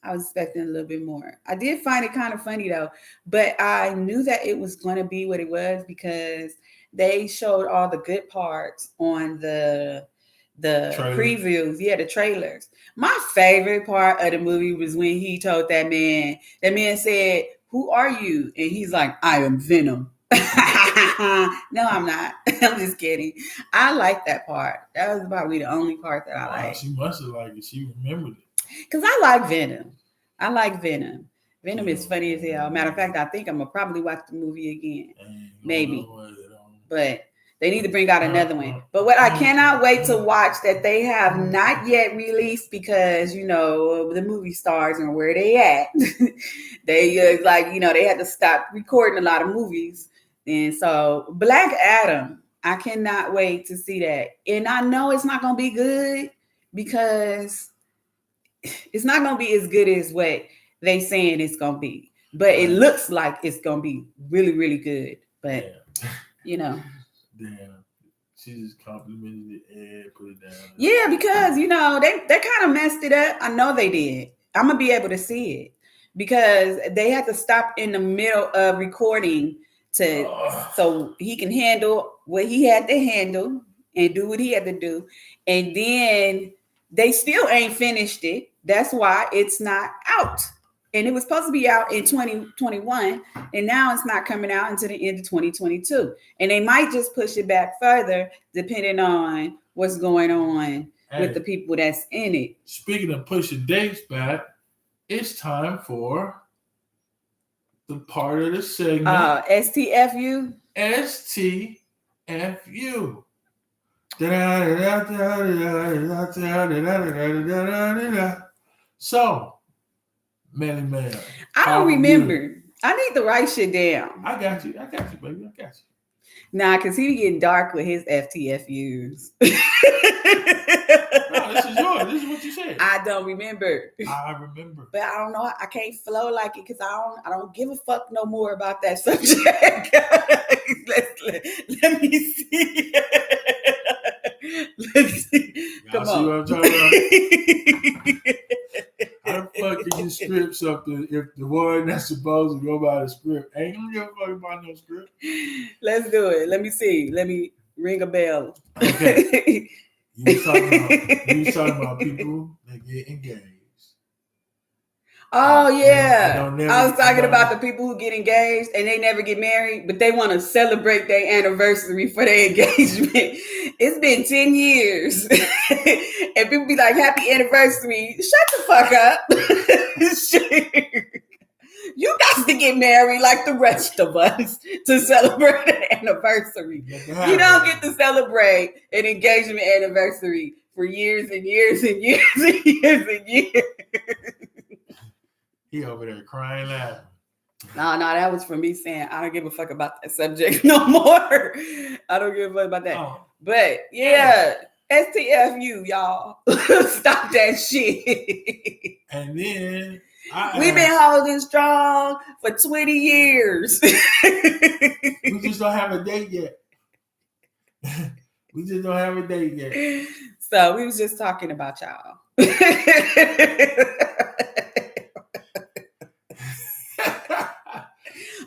I did find it kind of funny though, but I knew that it was going to be what it was because they showed all the good parts on the previews, the trailers. My favorite part of the movie was when he told that man said, "Who are you?" And he's like, "I am Venom." No, I'm not. I'm just kidding. I like that part. That was probably the only part that I liked. She must have liked it. She remembered it. Because I like Venom. Venom is funny as hell. Matter of fact, I think I'm going to probably watch the movie again. Maybe. But they need to bring out another one. But what I cannot wait to watch that they have not yet released because, the movie stars and where they at. They they had to stop recording a lot of movies. And so Black Adam, I cannot wait to see that. And I know it's not going to be good because it's not going to be as good as what they saying it's going to be. But it looks like it's going to be really, really good. But, Damn. She just complimented it and put it down. Yeah, because, they kind of messed it up. I know they did. I'm going to be able to see it because they had to stop in the middle of recording so he can handle what he had to handle and do what he had to do. And then they still ain't finished it. That's why it's not out. And it was supposed to be out in 2021. And now it's not coming out until the end of 2022. And they might just push it back further depending on what's going on with the people that's in it. Speaking of pushing dates back, it's time for the part of the segment. STFU. STFU. So, man. I don't remember. I need to write shit down. I got you, baby. I got you. Nah, because he be getting dark with his FTFUs. No, this is yours. This is what you said. I don't remember. I remember. But I don't know. I can't flow like it because I don't give a fuck no more about that subject. let me see. Let's see. Come on. See what I'm talking about? How the fuck fuck can you script something if the one that's supposed to go by the script ain't gonna give a fuck about no script? Let's do it. Let me see. Let me ring a bell. Okay. You was talking about people that get engaged. Oh yeah, I was talking about the people who get engaged and they never get married, but they want to celebrate their anniversary for their engagement. It's been 10 years, and people be like, "Happy anniversary!" Shut the fuck up. You got to get married like the rest of us to celebrate an anniversary. You don't get to celebrate an engagement anniversary for years and years and years and years and years. He over there crying laughing. No, that was for me saying I don't give a fuck about that subject no more. I don't give a fuck about that. Oh. But yeah, STFU, y'all. Stop that shit. And then we've been holding strong for 20 years. We just don't have a date yet. We just don't have a date yet. So we was just talking about y'all.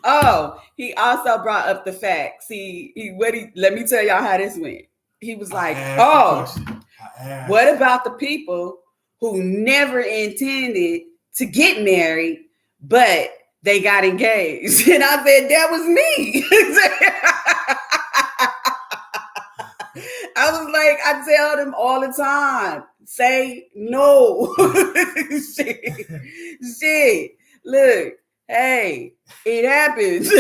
Oh, he also brought up the facts. Let me tell y'all how this went. He was like, what about the people who never intended to get married, but they got engaged? And I said, that was me. I was like, I tell them all the time, say no. Shit. Look, hey, it happens.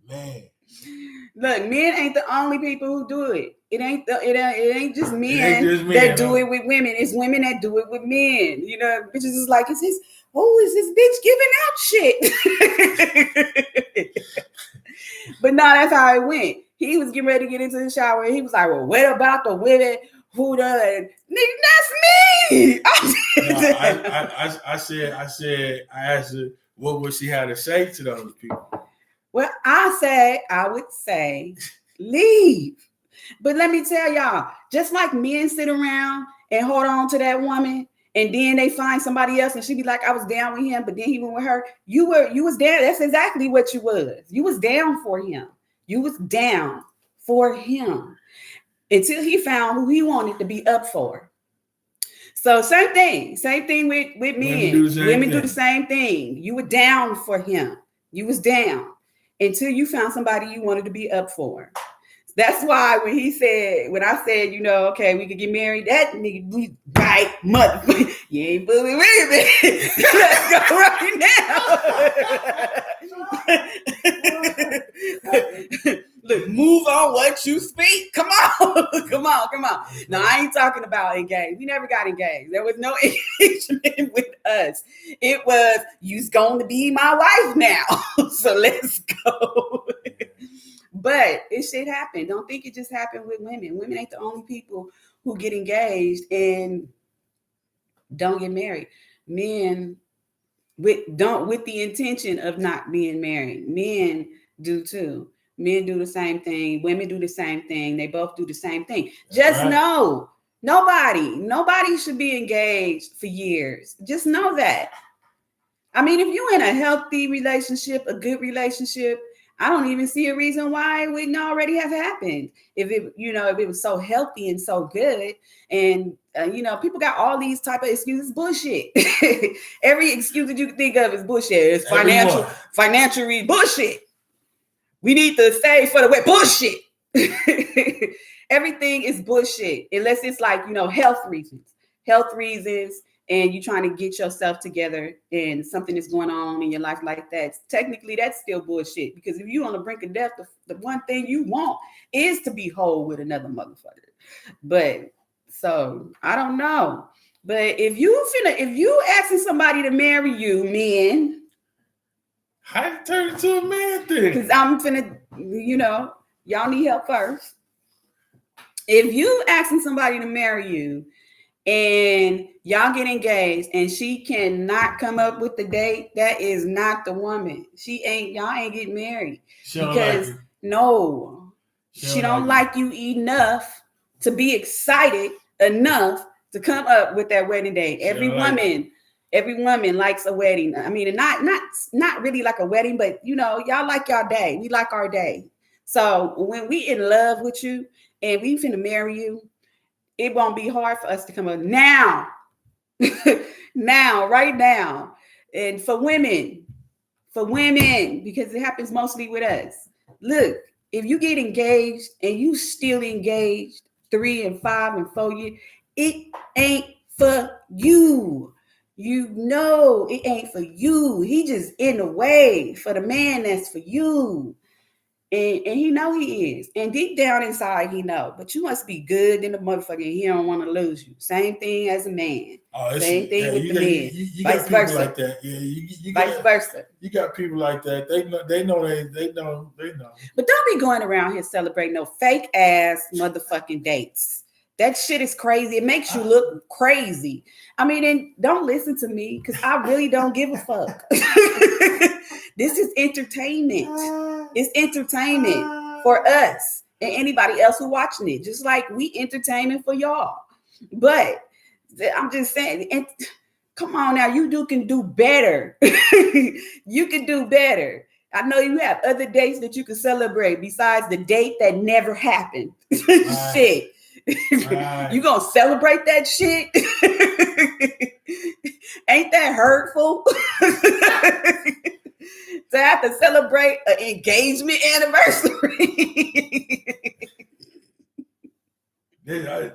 Man. Look, men ain't the only people who do it. It ain't just men that do it with women. It's women that do it with men. You know, bitches is like, is this bitch giving out shit? But no, that's how it went. He was getting ready to get into the shower and he was like, well, what about the women who done? Nigga, that's me. I asked her, what would she have to say to those people? Well, I would say, leave. But let me tell y'all, just like men sit around and hold on to that woman, and then they find somebody else, and she be like, I was down with him, but then he went with her. You was down. That's exactly what you was. You was down for him. You was down for him until he found who he wanted to be up for. So same thing with men. Women do the same thing. You were down for him. You was down until you found somebody you wanted to be up for. That's why when I said, okay, we could get married, that nigga, we right, motherfucker, you ain't bullying me. Let's go right now. Look, move on what you speak. Come on. Come on. No, I ain't talking about engaged. We never got engaged. There was no engagement with us. It was, you's going to be my wife now. So let's go. But it shit happened. Don't think it just happened with women. Women ain't the only people who get engaged and don't get married. Men with the intention of not being married. Men do too. Men do the same thing. Women do the same thing. They both do the same thing. Just know, nobody should be engaged for years. Just know that. I mean, if you're in a healthy relationship, a good relationship, I don't even see a reason why it wouldn't already have happened. If it was so healthy and so good, and people got all these type of excuses. Bullshit. Every excuse that you can think of is bullshit. It's financial bullshit. We need to save for the way. Bullshit. Everything is bullshit unless it's like health reasons, and you're trying to get yourself together and something is going on in your life like that. Technically, that's still bullshit, because if you're on the brink of death, the one thing you want is to be whole with another motherfucker. But so I don't know. But if you asking somebody to marry you, men, how you turn into a man thing? Because I'm finna, y'all need help first. If you asking somebody to marry you, and y'all get engaged and she cannot come up with the date, that is not the woman. Y'all ain't getting married. She don't like you enough to be excited enough to come up with that wedding date. Every woman likes a wedding. I mean, not really like a wedding, but y'all like y'all day. We like our day. So when we in love with you and we finna marry you, it won't be hard for us to come up now. Right now. And for women, because it happens mostly with us. Look, if you get engaged and you still engaged 3 and 5 and 4 years, it ain't for you. It ain't for you. He just in the way for the man that's for you. And he know he is. And deep down inside, he know. But you must be good in the motherfucker. He don't want to lose you. Same thing as a man. Same thing with the men. You got people like that. Yeah, you vice versa. You got people like that. They know. But don't be going around here celebrating no fake ass motherfucking dates. That shit is crazy. It makes you look crazy. I mean, and don't listen to me because I really don't give a fuck. This is entertainment. It's entertainment for us and anybody else who watching it. Just like we entertainment for y'all. But I'm just saying, and come on now, you can do better. You can do better. I know you have other dates that you can celebrate besides the date that never happened. Shit. You gonna celebrate that shit? Ain't that hurtful? To have to celebrate an engagement anniversary. Then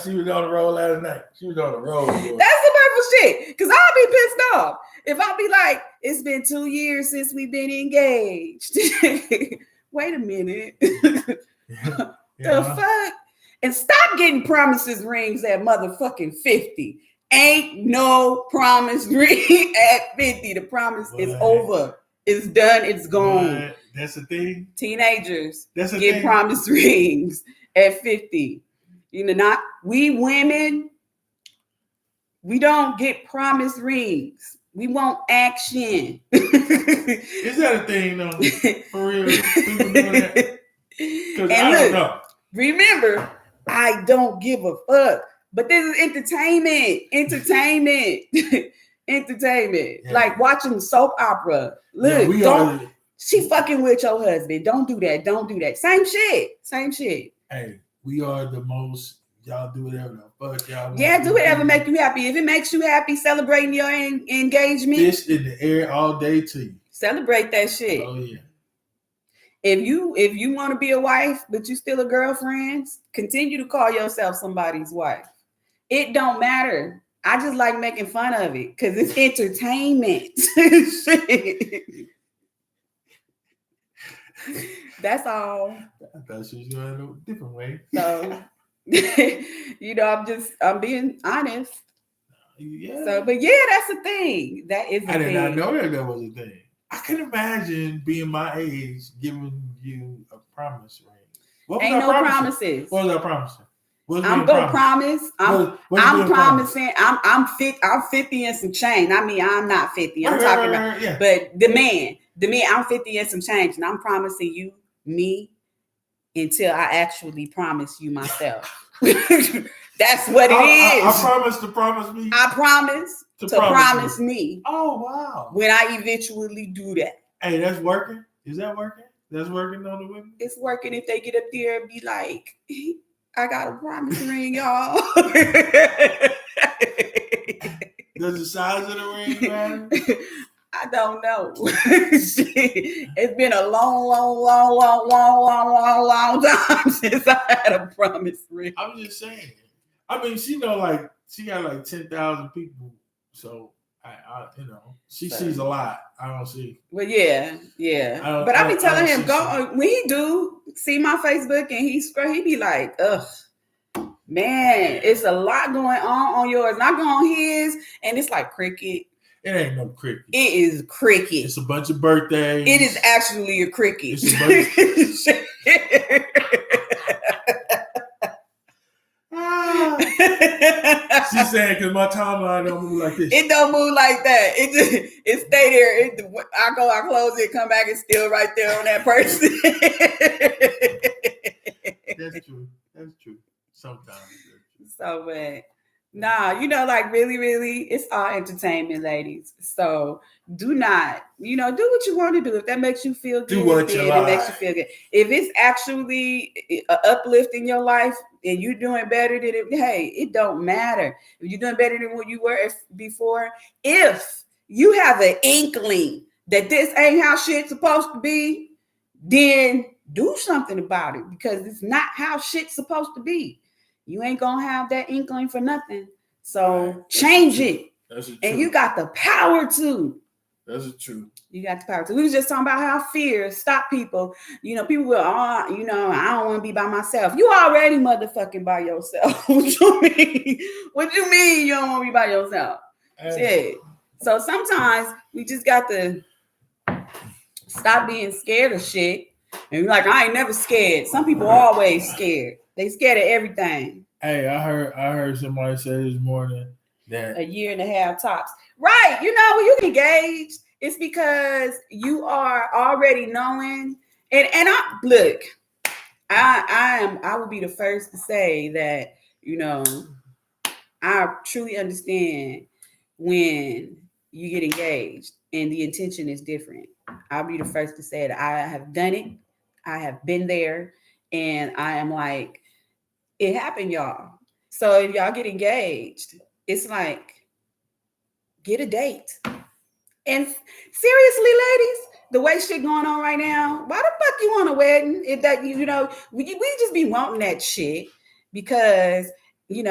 she was on the road last night. She was on the road. Boy. That's the purple shit. Because I'll be pissed off. If I'll be like, it's been 2 years since we've been engaged. Wait a minute. The fuck? And stop getting promises rings at motherfucking 50. Ain't no promise ring at 50. The promise is over. It's done. It's gone. What? That's the thing. Teenagers get promise rings at 50. Not we women. We don't get promise rings. We want action. Is that a thing though? For real? People doing that? Because I don't know. Remember, I don't give a fuck. But this is entertainment. Entertainment. Yeah. Like watching soap opera. Look, she fucking with your husband. Don't do that. Same shit. Hey, we are the most. Y'all do whatever the fuck y'all want. Yeah, do whatever make you happy. If it makes you happy, celebrating your engagement. Fish in the air all day to you. Celebrate that shit. Oh yeah. If you want to be a wife, but you still a girlfriend, continue to call yourself somebody's wife. It don't matter. I just like making fun of it because it's entertainment. That's all. I thought she was going a different way. So, I'm being honest. Yeah. So, but yeah, that's the thing. That is the thing. I did not know that was a thing. I can imagine being my age giving you a promise ring. Ain't no promises. What was I promising? I'm gonna promise. I'm promising. I'm 50 and some change. I mean, I'm not 50. I'm talking about, yeah. But the man, I'm 50 and some change, and I'm promising you me until I actually promise you myself. That's what it is. I promise to promise me. I promise to promise me. Oh wow! When I eventually do that. Hey, that's working. Is that working? That's working on the women. It's working if they get up there and be like, I got a promise ring, y'all. Does the size of the ring matter? I don't know. It's been a long time since I had a promise ring. I'm just saying. I mean, she got like 10,000 people, so I she sees a lot. I don't see. Well, yeah. But I be telling him, go when he do see my Facebook and he be like, ugh. Man, it's a lot going on yours. And I go on his, and it's like cricket. It ain't no cricket. It is cricket. It's a bunch of birthdays. It is actually a cricket. It's a bunch She's saying because my timeline don't move like this. It don't move like that. It stay there. I close it, come back, it's still right there on that person. That's true. Sometimes. So bad. Nah, like really, really, it's all entertainment, ladies. So do not, do what you want to do. If that makes you feel good, do what you like. It makes you feel good. If it's actually an uplift in your life and you're doing better than it, hey, it don't matter. If you're doing better than what you were before, if you have an inkling that this ain't how shit's supposed to be, then do something about it, because it's not how shit's supposed to be. You ain't gonna have that inkling for nothing. So change it. And you got the power to. That's the truth. You got the power to. We was just talking about how fear stop people. People will, I don't want to be by myself. You already motherfucking by yourself. What you mean? What you mean you don't want to be by yourself? Shit. So sometimes we just got to stop being scared of shit. And you're like, I ain't never scared. Some people are always scared. They scared of everything. Hey, I heard somebody say this morning that 1.5 years tops. Right. When you engage, it's because you are already knowing. And I will be the first to say that, I truly understand when you get engaged and the intention is different. I'll be the first to say that I have done it. I have been there, and I am like, it happened, y'all. So if y'all get engaged, it's like, get a date. And seriously, ladies, the way shit going on right now, why the fuck you want a wedding? If that, we just be wanting that shit because, they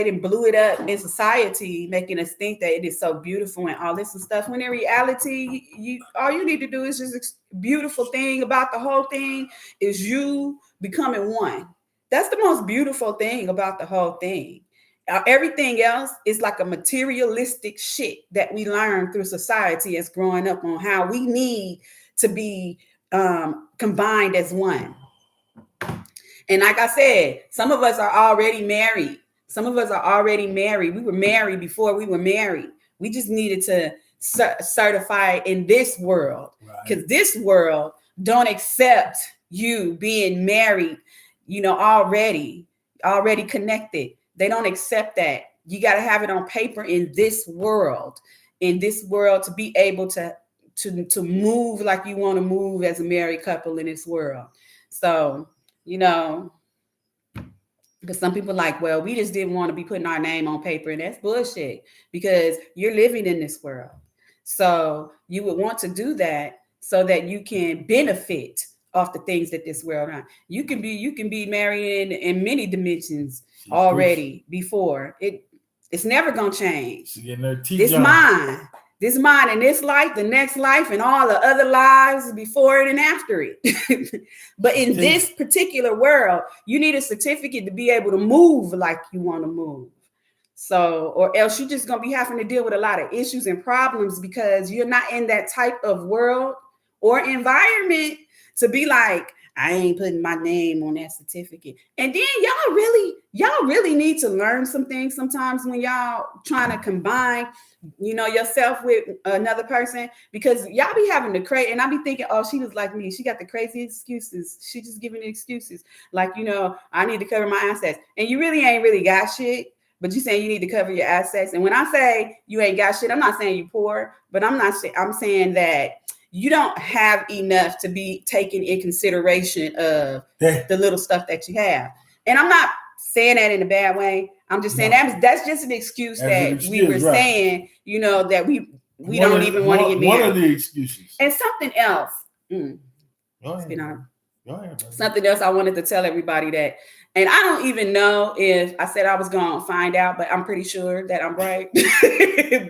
didn't blew it up in society, making us think that it is so beautiful and all this and stuff. When in reality, all you need to do is just beautiful thing about the whole thing is you becoming one. That's the most beautiful thing about the whole thing. Everything else is like a materialistic shit that we learn through society as growing up on how we need to be combined as one. And like I said, some of us are already married. We were married before we were married. We just needed to certify in this world, because this world don't accept you being married, already connected. They don't accept that. You got to have it on paper in this world to be able to move like you want to move as a married couple in this world. So, because some people like, well, we just didn't want to be putting our name on paper, and that's bullshit, because you're living in this world. So you would want to do that so that you can benefit off the things that this world on. You can be married in many dimensions already before. It's never gonna change. This mine in this life, the next life, and all the other lives before it and after it. But in this particular world, you need a certificate to be able to move like you want to move. So, or else you're just going to be having to deal with a lot of issues and problems because you're not in that type of world or environment to be like, I ain't putting my name on that certificate. And then y'all really need to learn some things sometimes when y'all trying to combine, yourself with another person, because y'all be having the crazy, and I be thinking, oh, she was like me. She got the crazy excuses. She just giving excuses. Like, I need to cover my assets. And you really ain't really got shit, but you saying you need to cover your assets. And when I say you ain't got shit, I'm not saying you poor, but I'm saying that you don't have enough to be taken in consideration of the little stuff that you have. And I'm not saying that in a bad way. I'm just saying that's just an excuse we were saying, that we don't even want to get married. One of the excuses. And something else. Something else I wanted to tell everybody that, and I don't even know if I said I was going to find out, but I'm pretty sure that I'm right.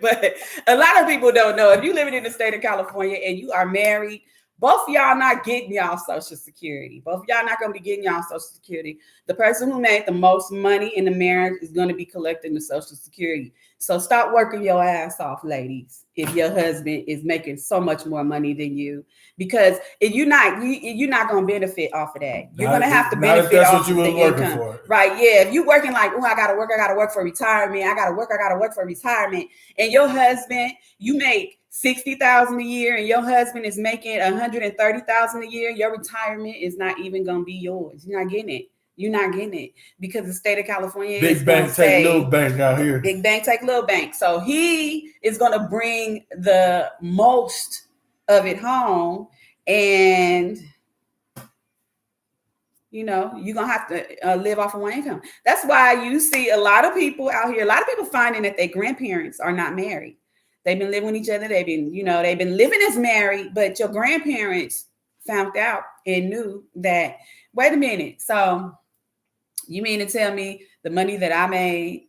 But a lot of people don't know. If you're living in the state of California and you are married, both of y'all not getting y'all Social Security. Both of y'all not going to be getting y'all Social Security. The person who made the most money in the marriage is going to be collecting the Social Security. So stop working your ass off, ladies, if your husband is making so much more money than you, because if you're not going to benefit off of that. You're going to have to benefit off of the income. For. Right? Yeah. If you're working like, oh, I got to work for retirement. I got to work for retirement. And your husband, you make $60,000 a year, and your husband is making $130,000 a year. Your retirement is not even going to be yours. You're not getting it. You're not getting it because the state of California big is bank take little bank out here. Big bank take little bank. So he is going to bring the most of it home, and you're gonna have to live off of one income. That's why you see a lot of people out here. A lot of people finding that their grandparents are not married. They've been living with each other. They've been living as married, but your grandparents found out and knew that. Wait a minute. So you mean to tell me the money that I made,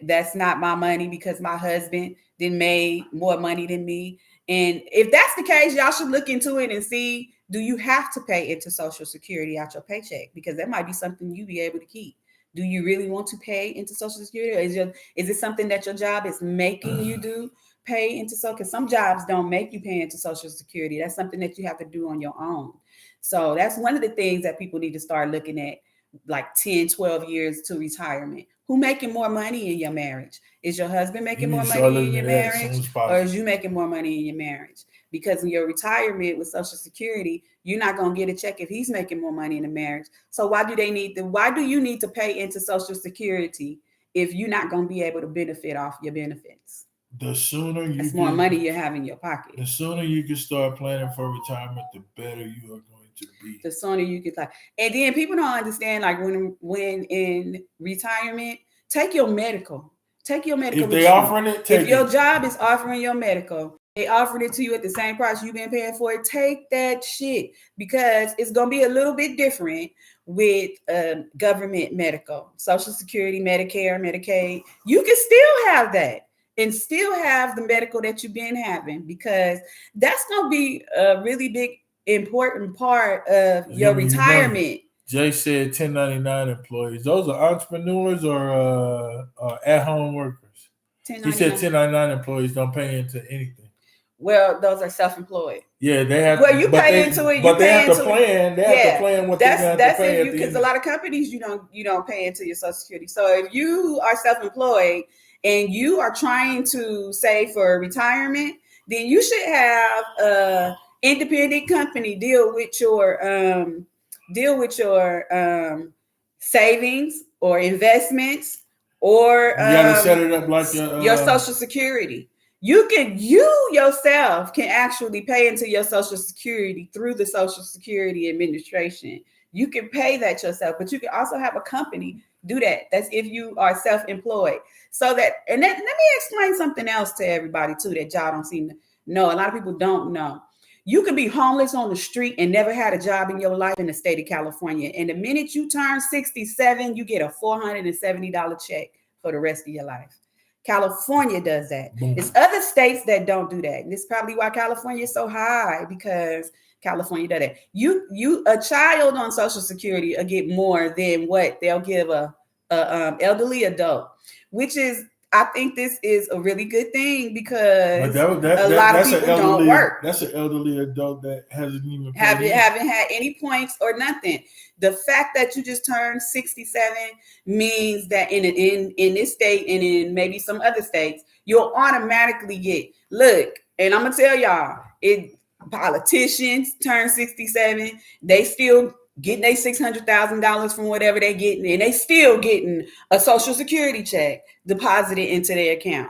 that's not my money because my husband then made more money than me? And if that's the case, y'all should look into it and see, do you have to pay into Social Security out your paycheck? Because that might be something you be able to keep. Do you really want to pay into Social Security? Or is it something that your job is making you do? Pay into Social? Because some jobs don't make you pay into Social Security. That's something that you have to do on your own. So that's one of the things that people need to start looking at, like 10, 12 years to retirement. Who making more money in your marriage? Is your husband making more money in your marriage, or is you making more money in your marriage? Because in your retirement with Social Security, you're not going to get a check if he's making more money in the marriage. So why do you need to pay into Social Security if you're not going to be able to benefit off your benefits? The sooner you more money you have in your pocket. The sooner you can start planning for retirement, the better you are going to be. The sooner you can and then people don't understand, like when in retirement, take your medical. Take your medical. If they offering it, if your job is offering your medical, they offered it to you at the same price you've been paying for it, take that shit, because it's gonna be a little bit different with government medical, Social Security, Medicare, Medicaid. You can still have that and still have the medical that you've been having, because that's gonna be a really big important part of your retirement. Jay said 1099 employees. Those are entrepreneurs or at-home workers. He said 1099 employees don't pay into anything. Well, those are self-employed. Yeah, they have. Well, you pay into it. But they have to plan. They have to plan what they're going to pay. Because a lot of companies you don't pay into your Social Security. So if you are self-employed and you are trying to save for retirement, then you should have a independent company deal with your savings or investments, or you gotta set it up like your Social Security. You yourself can actually pay into your Social Security through the Social Security Administration. You can pay that yourself, but you can also have a company do that. That's if you are self-employed. So that, and let me explain something else to everybody too that y'all don't seem to know. A lot of people don't know. You can be homeless on the street and never had a job in your life in the state of California. And the minute you turn 67, you get a $470 check for the rest of your life. California does that. Boom. It's other states that don't do that. And it's probably why California is so high, because California does that. A child on Social Security will get more than what they'll give a elderly adult, which is, I think this is a really good thing, because a lot of people don't work. That's an elderly adult that hasn't even haven't had any points or nothing. The fact that you just turned 67 means that in this state and in maybe some other states, you'll automatically get, look, and I'm gonna tell y'all, politicians turn 67, they still getting their $600,000 from whatever they're getting, and they still getting a Social Security check deposited into their account.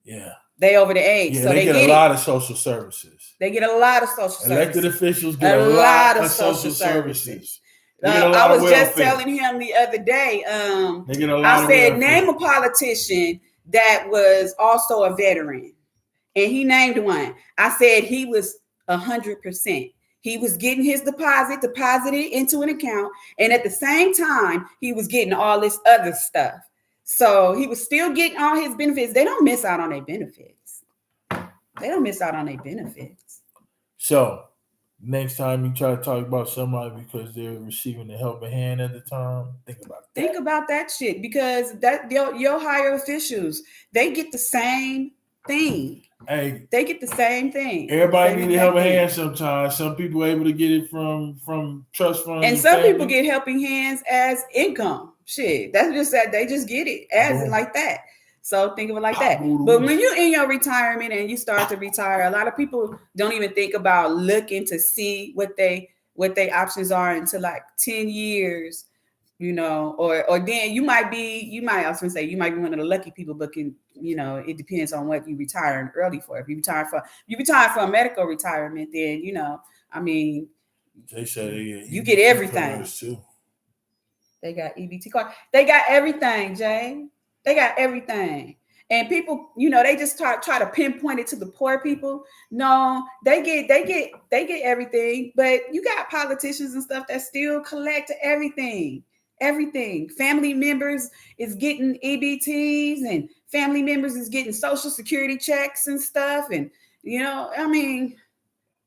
Yeah. They over the age. Yeah, so they get a lot of social services. They get a lot of social services. Elected officials get a lot of social services. I was just telling him the other day, I said, name a politician that was also a veteran. And he named one. I said he was 100%. He was getting his deposited into an account. And at the same time, he was getting all this other stuff. So he was still getting all his benefits. They don't miss out on their benefits. So next time you try to talk about somebody because they're receiving a helping hand at the time, think about that shit, because that your higher officials, they get the same thing. Hey, they get the same thing. Everybody need a helping hand sometimes. Some people are able to get it from trust funds, and some people get helping hands as income. Shit, that's just that they just get it as like that. So think of it like that. But when you're in your retirement and you start to retire, a lot of people don't even think about looking to see what they options are until like 10 years or then you might be one of the lucky people, but it depends on what you retiring early for. If you retire for a medical retirement, then I mean, they said you get everything too. They got EBT card. They got everything, Jay. They got everything. And people, they just try to pinpoint it to the poor people. No, they get everything. But you got politicians and stuff that still collect everything. Everything. Family members is getting EBTs, and family members is getting Social Security checks and stuff. And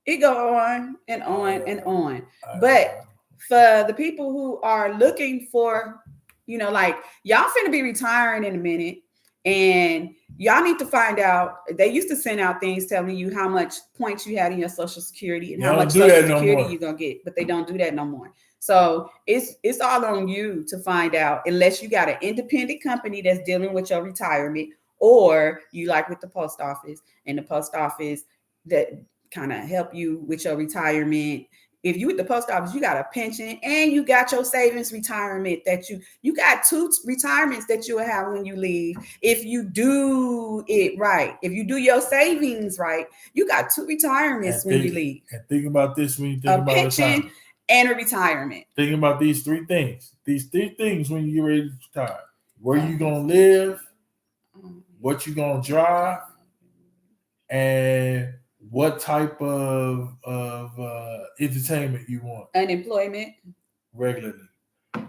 it go on and on and on. But for the people who are looking for, like y'all finna be retiring in a minute, and y'all need to find out. They used to send out things telling you how much points you had in your Social Security and how much Social Security you're gonna get, but they don't do that no more. So it's all on you to find out, unless you got an independent company that's dealing with your retirement, or you like with the post office, and the post office that kind of help you with your retirement. If you with the post office, you got a pension and you got your savings retirement that you got 2 retirements that you will have when you leave. If you do it right, if you do your savings right, you got 2 retirements when you leave. And think about this when you think about pension retirement. And a retirement. Think about these 3 things. These 3 things when you get ready to retire. Where you gonna live, what you gonna drive, and what type of entertainment you want. Unemployment. Regularly.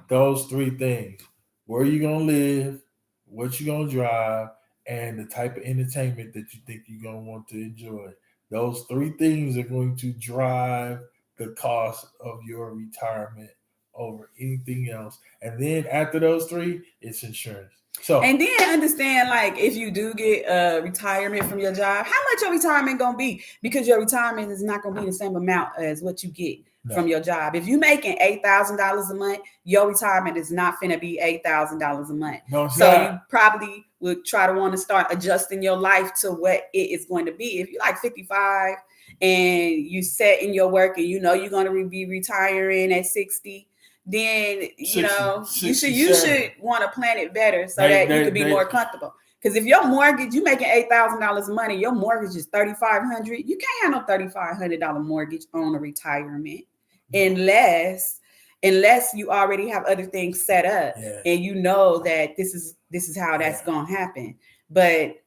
Those 3 things. Where you going to live, what you going to drive, and the type of entertainment that you think you're going to want to enjoy. Those 3 things are going to drive the cost of your retirement over anything else. And then after those 3, it's insurance. So, and then understand, like, if you do get retirement from your job, how much your retirement gonna be? Because your retirement is not gonna be the same amount as what you get from your job. If you making $8,000 a month, your retirement is not gonna be $8,000 a month. No, so you probably would try to want to start adjusting your life to what it is going to be. If you're like 55 and you set in your work and you're going to be retiring at 60. Then you should want to plan it better so that you can be more comfortable. Because if your mortgage, you making $8,000 a month, your mortgage is $3,500. You can't have no $3,500 mortgage on a retirement unless you already have other things set up and you know that this is how that's gonna happen. But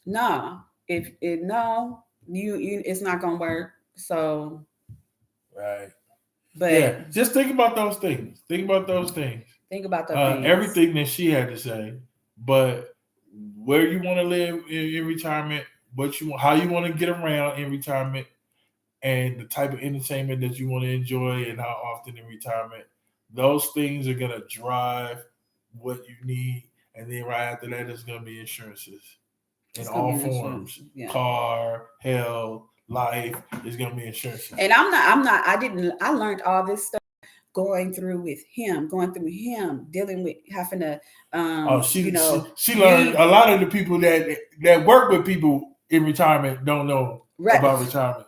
no, it's not gonna work. So right. But just think about those things. Think about those things. Everything that she had to say. But where you want to live in retirement, how you want to get around in retirement, and the type of entertainment that you want to enjoy and how often in retirement, those things are gonna drive what you need. And then right after that, it's gonna be insurances in all forms. Car, health, life is gonna be insurance. And I learned all this stuff going through him, dealing with having to she learned a lot of the people that work with people in retirement don't know about retirement.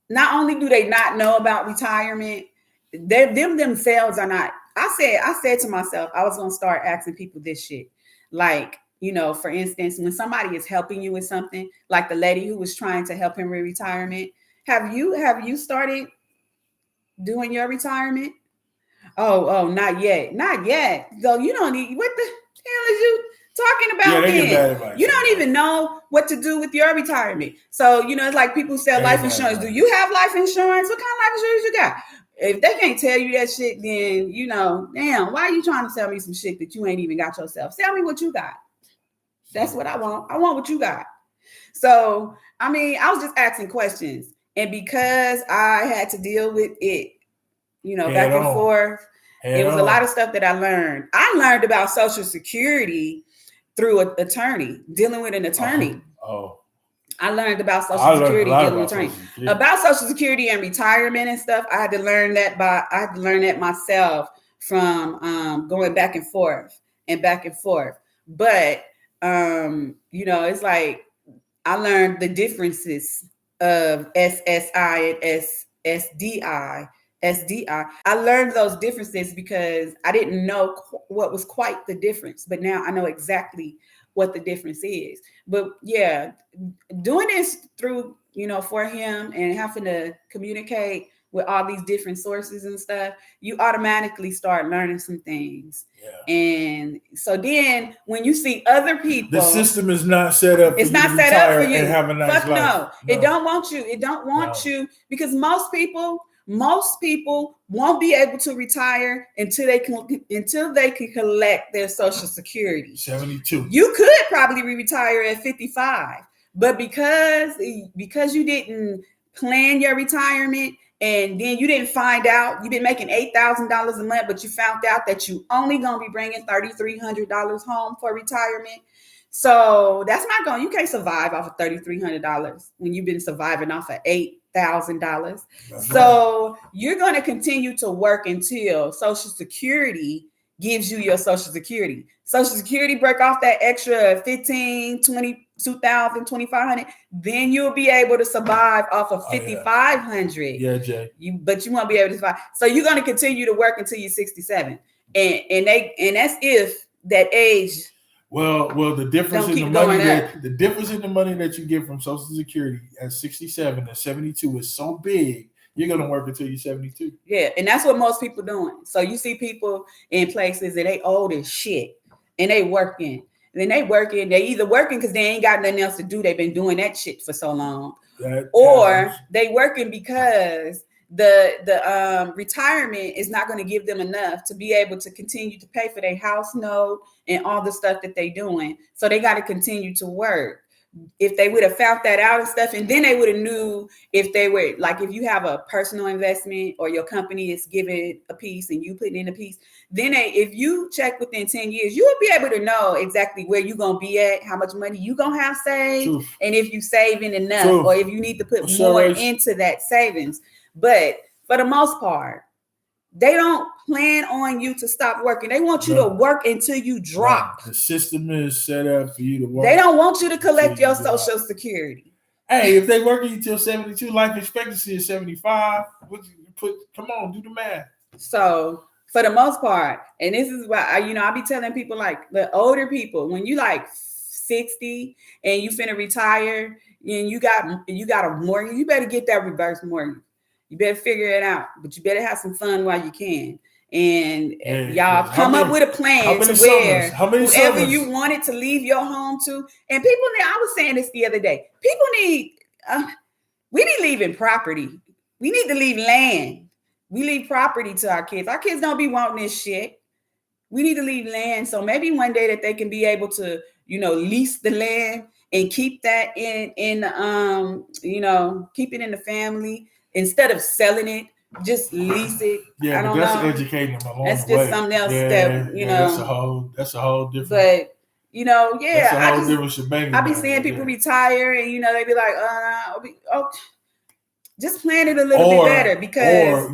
Not only do they not know about retirement, them themselves are not. I said to myself, I was gonna start asking people this shit. Like, for instance, when somebody is helping you with something, like the lady who was trying to help him with retirement, have you started doing your retirement? Oh, not yet. So you don't need, what the hell is you talking about then? You don't even know what to do with your retirement. So, it's like people sell life insurance. Do you have life insurance? What kind of life insurance you got? If they can't tell you that shit, then, damn, why are you trying to sell me some shit that you ain't even got yourself? Sell me what you got. That's what I want. I want what you got. So, I was just asking questions. And because I had to deal with it, back and forth, it was a lot of stuff that I learned. I learned about Social Security through an attorney, dealing with an attorney. I learned about Social Security, dealing with an attorney. About Social Security and retirement and stuff, I had to learn that myself from going back and forth. But it's like I learned the differences of SSI and SSDI SDI. I learned those differences because I didn't know what was quite the difference, but now I know exactly what the difference is. But yeah, doing this through, for him and having to communicate with all these different sources and stuff, you automatically start learning some things. Yeah. And so then when you see other people, the system is not set up. It's not set up for you and have a nice Fuck life. No, it don't want you. It don't want you because most people won't be able to retire until they can collect their Social Security. 72. You could probably retire at 55, but because you didn't plan your retirement and then you didn't find out, you've been making $8,000 a month, but you found out that you only gonna be bringing $3,300 home for retirement. So that's not going. You can't survive off of $3,300 when you've been surviving off of $8,000. So you're going to continue to work until Social Security gives you your Social Security. Social Security break off that extra 15, 20, 2,000, 2,500. Then you'll be able to survive off of 5,500. Yeah, Jay. But you won't be able to survive. So you're going to continue to work until you're 67, and that's if that age. Well, the difference in the money that you get from Social Security at 67 and 72 is so big. You're gonna work until you're 72. Yeah, and that's what most people doing. So you see people in places that they old as shit and they working. And then they either working because they ain't got nothing else to do. They've been doing that shit for so long, or they working because the retirement is not going to give them enough to be able to continue to pay for their house note and all the stuff that they doing. So they got to continue to work. If they would have found that out and stuff, and then they would have knew if they were like, if you have a personal investment or your company is giving a piece and you putting in a piece, then if you check within 10 years, you will be able to know exactly where you're going to be at, how much money you going to have saved, and if you saving enough or if you need to put more into that savings. But for the most part, they don't plan on you to stop working. They want you to work until you drop. The system is set up for you to work. They don't want you to collect your Social Security. Hey, if they working until 72, life expectancy is 75. Come on, do the math. So for the most part, and this is why I be telling people, like, the older people, when you like 60 and you finna retire and you got a mortgage, you better get that reverse mortgage. You better figure it out, but you better have some fun while you can. And y'all come up with a plan to where whoever you wanted to leave your home to. And people, I was saying this the other day, people need, we be leaving property. We need to leave land. We leave property to our kids. Our kids don't be wanting this shit. We need to leave land. So maybe one day that they can be able to, lease the land and keep that keep it in the family. Instead of selling it, just lease it. Yeah, but that's educating them along the way. That's just something else that's a whole different. But that's a whole different shebang. I be seeing people retire, and they be like, just plan it a little bit better because. Or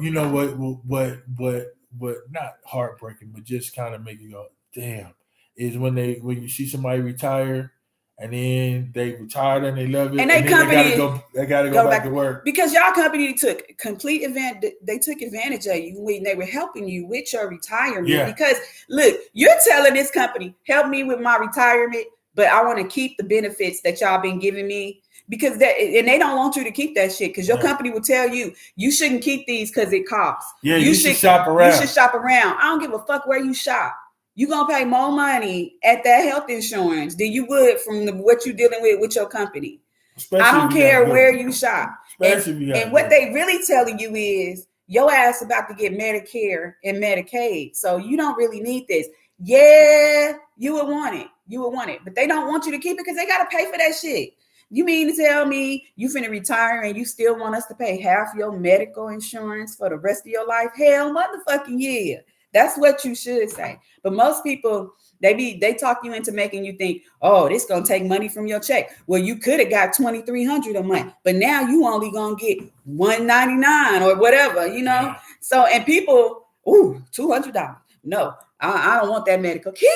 what not heartbreaking, but just kind of make you go, damn, is when you see somebody retire. And then they retired and they love it. And they gotta go back to work. Because y'all company took complete advantage. They took advantage of you when they were helping you with your retirement. Yeah. Because look, you're telling this company, help me with my retirement, but I want to keep the benefits that y'all been giving me. Because they don't want you to keep that shit. Because your company will tell you shouldn't keep these because it costs. Yeah, you should shop around. You should shop around. I don't give a fuck where you shop. You're going to pay more money at that health insurance than you would from what you're dealing with your company. Especially I don't care where you shop. And what they really telling you is your ass about to get Medicare and Medicaid. So you don't really need this. Yeah, you would want it. But they don't want you to keep it because they got to pay for that shit. You mean to tell me you finna retire and you still want us to pay half your medical insurance for the rest of your life? Hell, motherfucking yeah. That's what you should say. But most people, they talk you into making you think, oh, this gonna take money from your check. Well, you could have got $2,300 a month, but now you only gonna get $199 or whatever, Yeah. So, and people, $200. No, I don't want that medical. Keep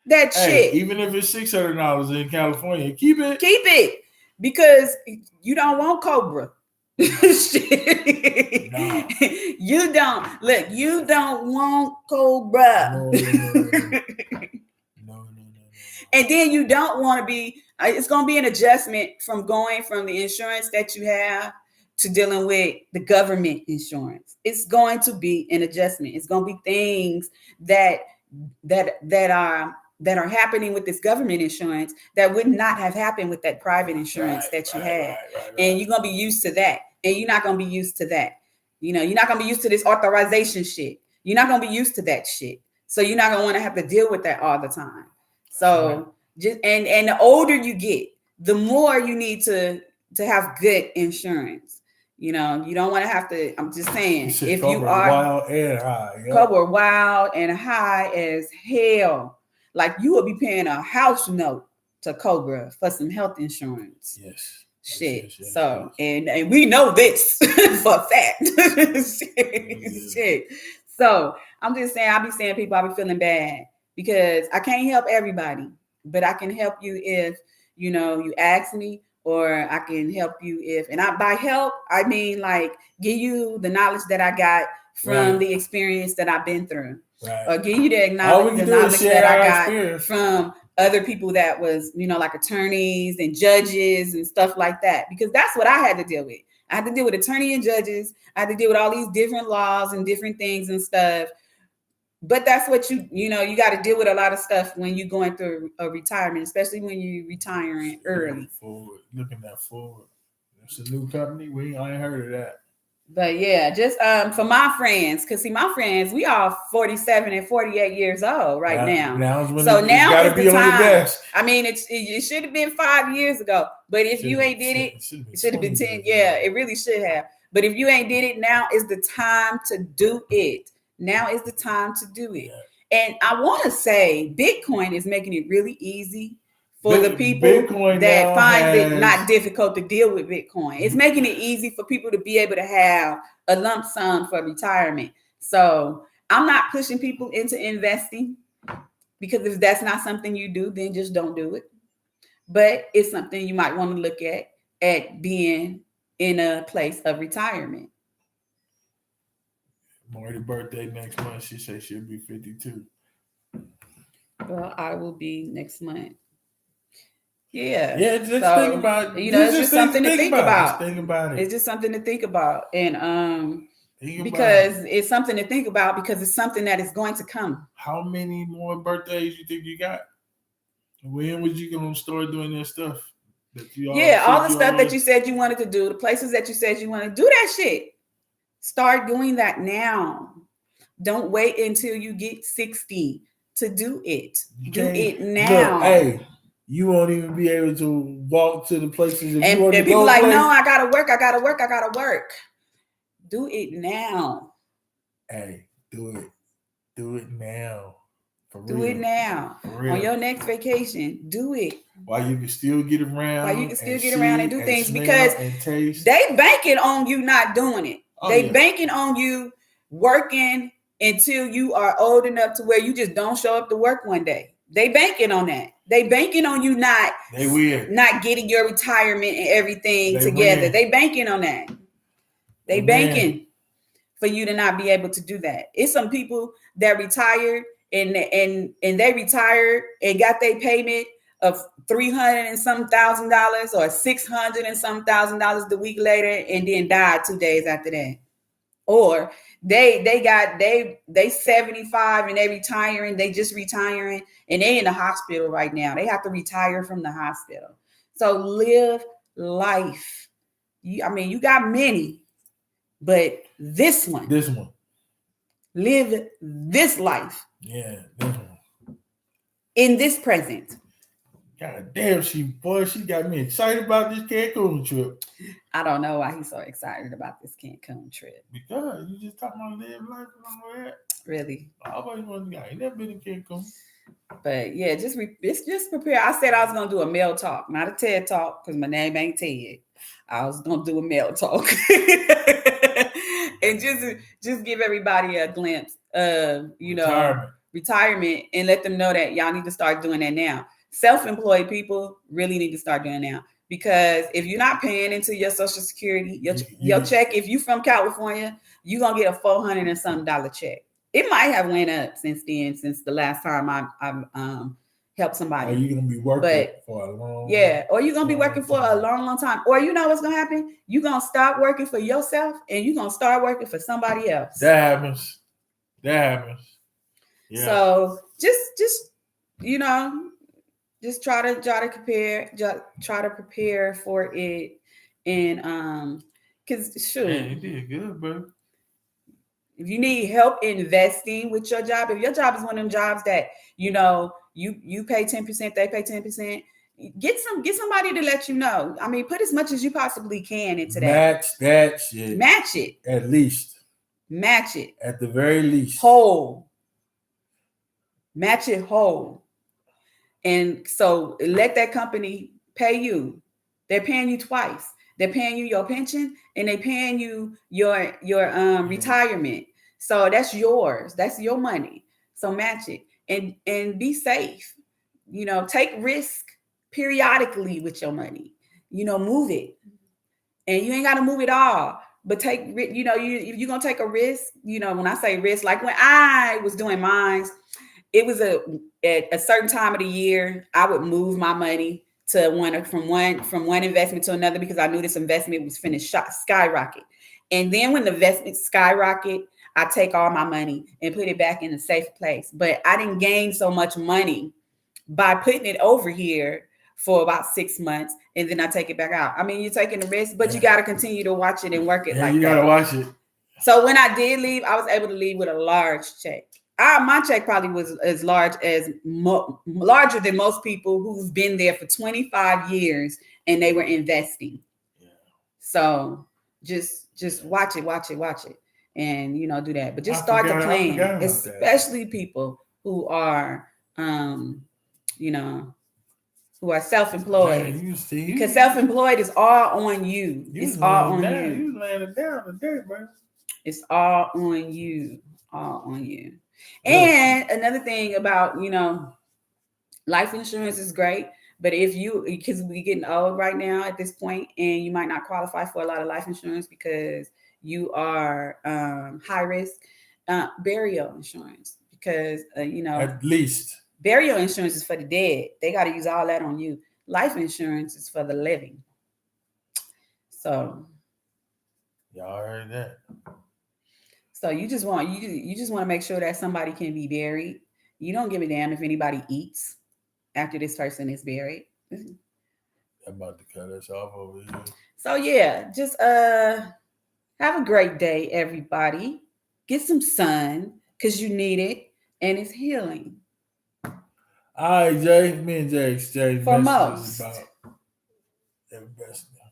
that shit. Even if it's $600 in California, keep it. Keep it. Because you don't want Cobra. Shit. Nah. You don't want Cobra. No. And then you don't want to be, it's going to be an adjustment from going from the insurance that you have to dealing with the government insurance. It's going to be an adjustment. It's going to be things that are happening with this government insurance that would not have happened with that private insurance that you had. And you're going to be used to that. And you're not going to be used to that. You're not going to be used to this authorization shit. You're not going to be used to that shit. So you're not going to want to have to deal with that all the time. So just and the older you get, the more you need to have good insurance. You don't want to have to. I'm just saying, if you are wild and high, cover wild and high as hell, like you will be paying a house note to Cobra for some health insurance. Yes. Shit. Yes. And we know this for a fact. Shit. So I'm just saying, I be saying people, I be feeling bad because I can't help everybody, but I can help you if you ask me. Or I can help you and by help, I mean like give you the knowledge that I got from the experience that I've been through. Right. Or give you the knowledge that I got from other people that was, like attorneys and judges and stuff like that. Because that's what I had to deal with. I had to deal with attorney and judges. I had to deal with all these different laws and different things and stuff. But that's what you got to deal with a lot of stuff when you're going through a retirement, especially when you're retiring early. Looking at forward. It's a new company. I ain't heard of that. But yeah, just for my friends, because see, my friends, we all 47 and 48 years old right now. Now is the time. I mean, it should have been 5 years ago. But if you ain't did it should have been 10. Yeah, it really should have. But if you ain't did it, now is the time to do it. Now is the time to do it. Yeah. And I want to say Bitcoin is making it really easy for the people that finds it not difficult to deal with Bitcoin. It's making it easy for people to be able to have a lump sum for retirement. So I'm not pushing people into investing because if that's not something you do, then just don't do it. But it's something you might want to look at being in a place of retirement. Marty's birthday next month. She said she'll be 52. Well, I will be next month. Yeah. Yeah, just think about it. It's just something to think about. Think about it. It's just something to think about. And because it's something to think about because it's something that is going to come. How many more birthdays you think you got? When was you gonna start doing that stuff? All the stuff that you said you wanted to do, the places that you said you want to do that shit. Start doing that now. Don't wait until you get 60 to do it. Do it now. Look, hey, you won't even be able to walk to the places. And people like, no, I gotta work. Do it now. Hey, do it. Do it now. Do it now. On your next vacation, do it. While you can still get around. And do things because they banking on you not doing it. Banking on you working until you are old enough to where you just don't show up to work one day. They banking on that. They banking on you not getting your retirement and everything together. They banking on that. They banking for you to not be able to do that. It's some people that retired and they retired and got their payment of $300 and some $1,000 or $600 and some $1,000 the week later and then died 2 days after that. Or they 75 and they retiring, they just retiring and they in the hospital right now. They have to retire from the hospital. So live life. You got many, but this one. Live this life. Yeah, this one. In this present. God damn, she got me excited about this Cancun trip. I don't know why he's so excited about this Cancun trip. Because you just talking about live life and all that. Really? I ain't never been in Cancun. But yeah, just prepare. I said I was gonna do a mail talk, not a TED talk, because my name ain't Ted. I was gonna do a mail talk. And just give everybody a glimpse of, retirement and let them know that y'all need to start doing that now. Self-employed people really need to start doing now because if you're not paying into your Social Security, your check, if you from California, you're gonna get a $400 and something check. It might have went up since then, since the last time I've helped somebody. Or you're gonna be working for a long or you're gonna be working for a long time. Or you know what's gonna happen? You're gonna stop working for yourself and you're gonna start working for somebody else. That happens. Yeah. So just just try to prepare for it, and because sure, man, you did good, bro. If you need help investing with your job, if your job is one of them jobs that you pay 10%, they pay 10%, get somebody to let you know. I mean, put as much as you possibly can into that. Match that shit. Match it. At least. Match it. At the very least. Whole. Match it whole. And so let that company pay you. They're paying you twice. They're paying you your pension and they're paying you your retirement. So that's yours. That's your money. So match it and be safe. Take risk periodically with your money. Move it. And you ain't got to move it all. But take, you're going to take a risk. When I say risk, like when I was doing mine, it was at a certain time of the year, I would move my money to from one investment to another because I knew this investment was finished skyrocket. And then when the investment skyrocket, I take all my money and put it back in a safe place. But I didn't gain so much money by putting it over here for about 6 months, and then I take it back out. I mean, you're taking the risk, but you got to continue to watch it and work it like that. You got to watch it. So when I did leave, I was able to leave with a large check. My check probably was as larger than most people who've been there for 25 years and they were investing. Yeah. So just watch it, and do that. But just start to plan, especially people who are who are self-employed. Because self-employed is all on you. It's all on you. You laying it down today, man. It's all on you. All on you. And another thing about, life insurance is great, but because we're getting old right now at this point, and you might not qualify for a lot of life insurance because you are high risk, burial insurance, because, at least burial insurance is for the dead. They got to use all that on you. Life insurance is for the living. So. Y'all heard that. So you just want to make sure that somebody can be buried. You don't give a damn if anybody eats after this person is buried. I'm about to cut us off over here. So yeah, just have a great day, everybody. Get some sun because you need it, and it's healing. All right, Jay. Me and Jay exchange messages about investment.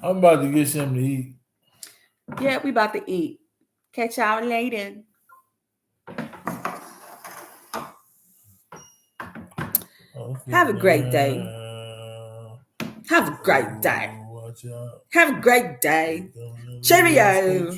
I'm about to get something to eat. Yeah, we about to eat. Catch y'all later. Have a great day. Have a great day. Have a great day. Cheerio.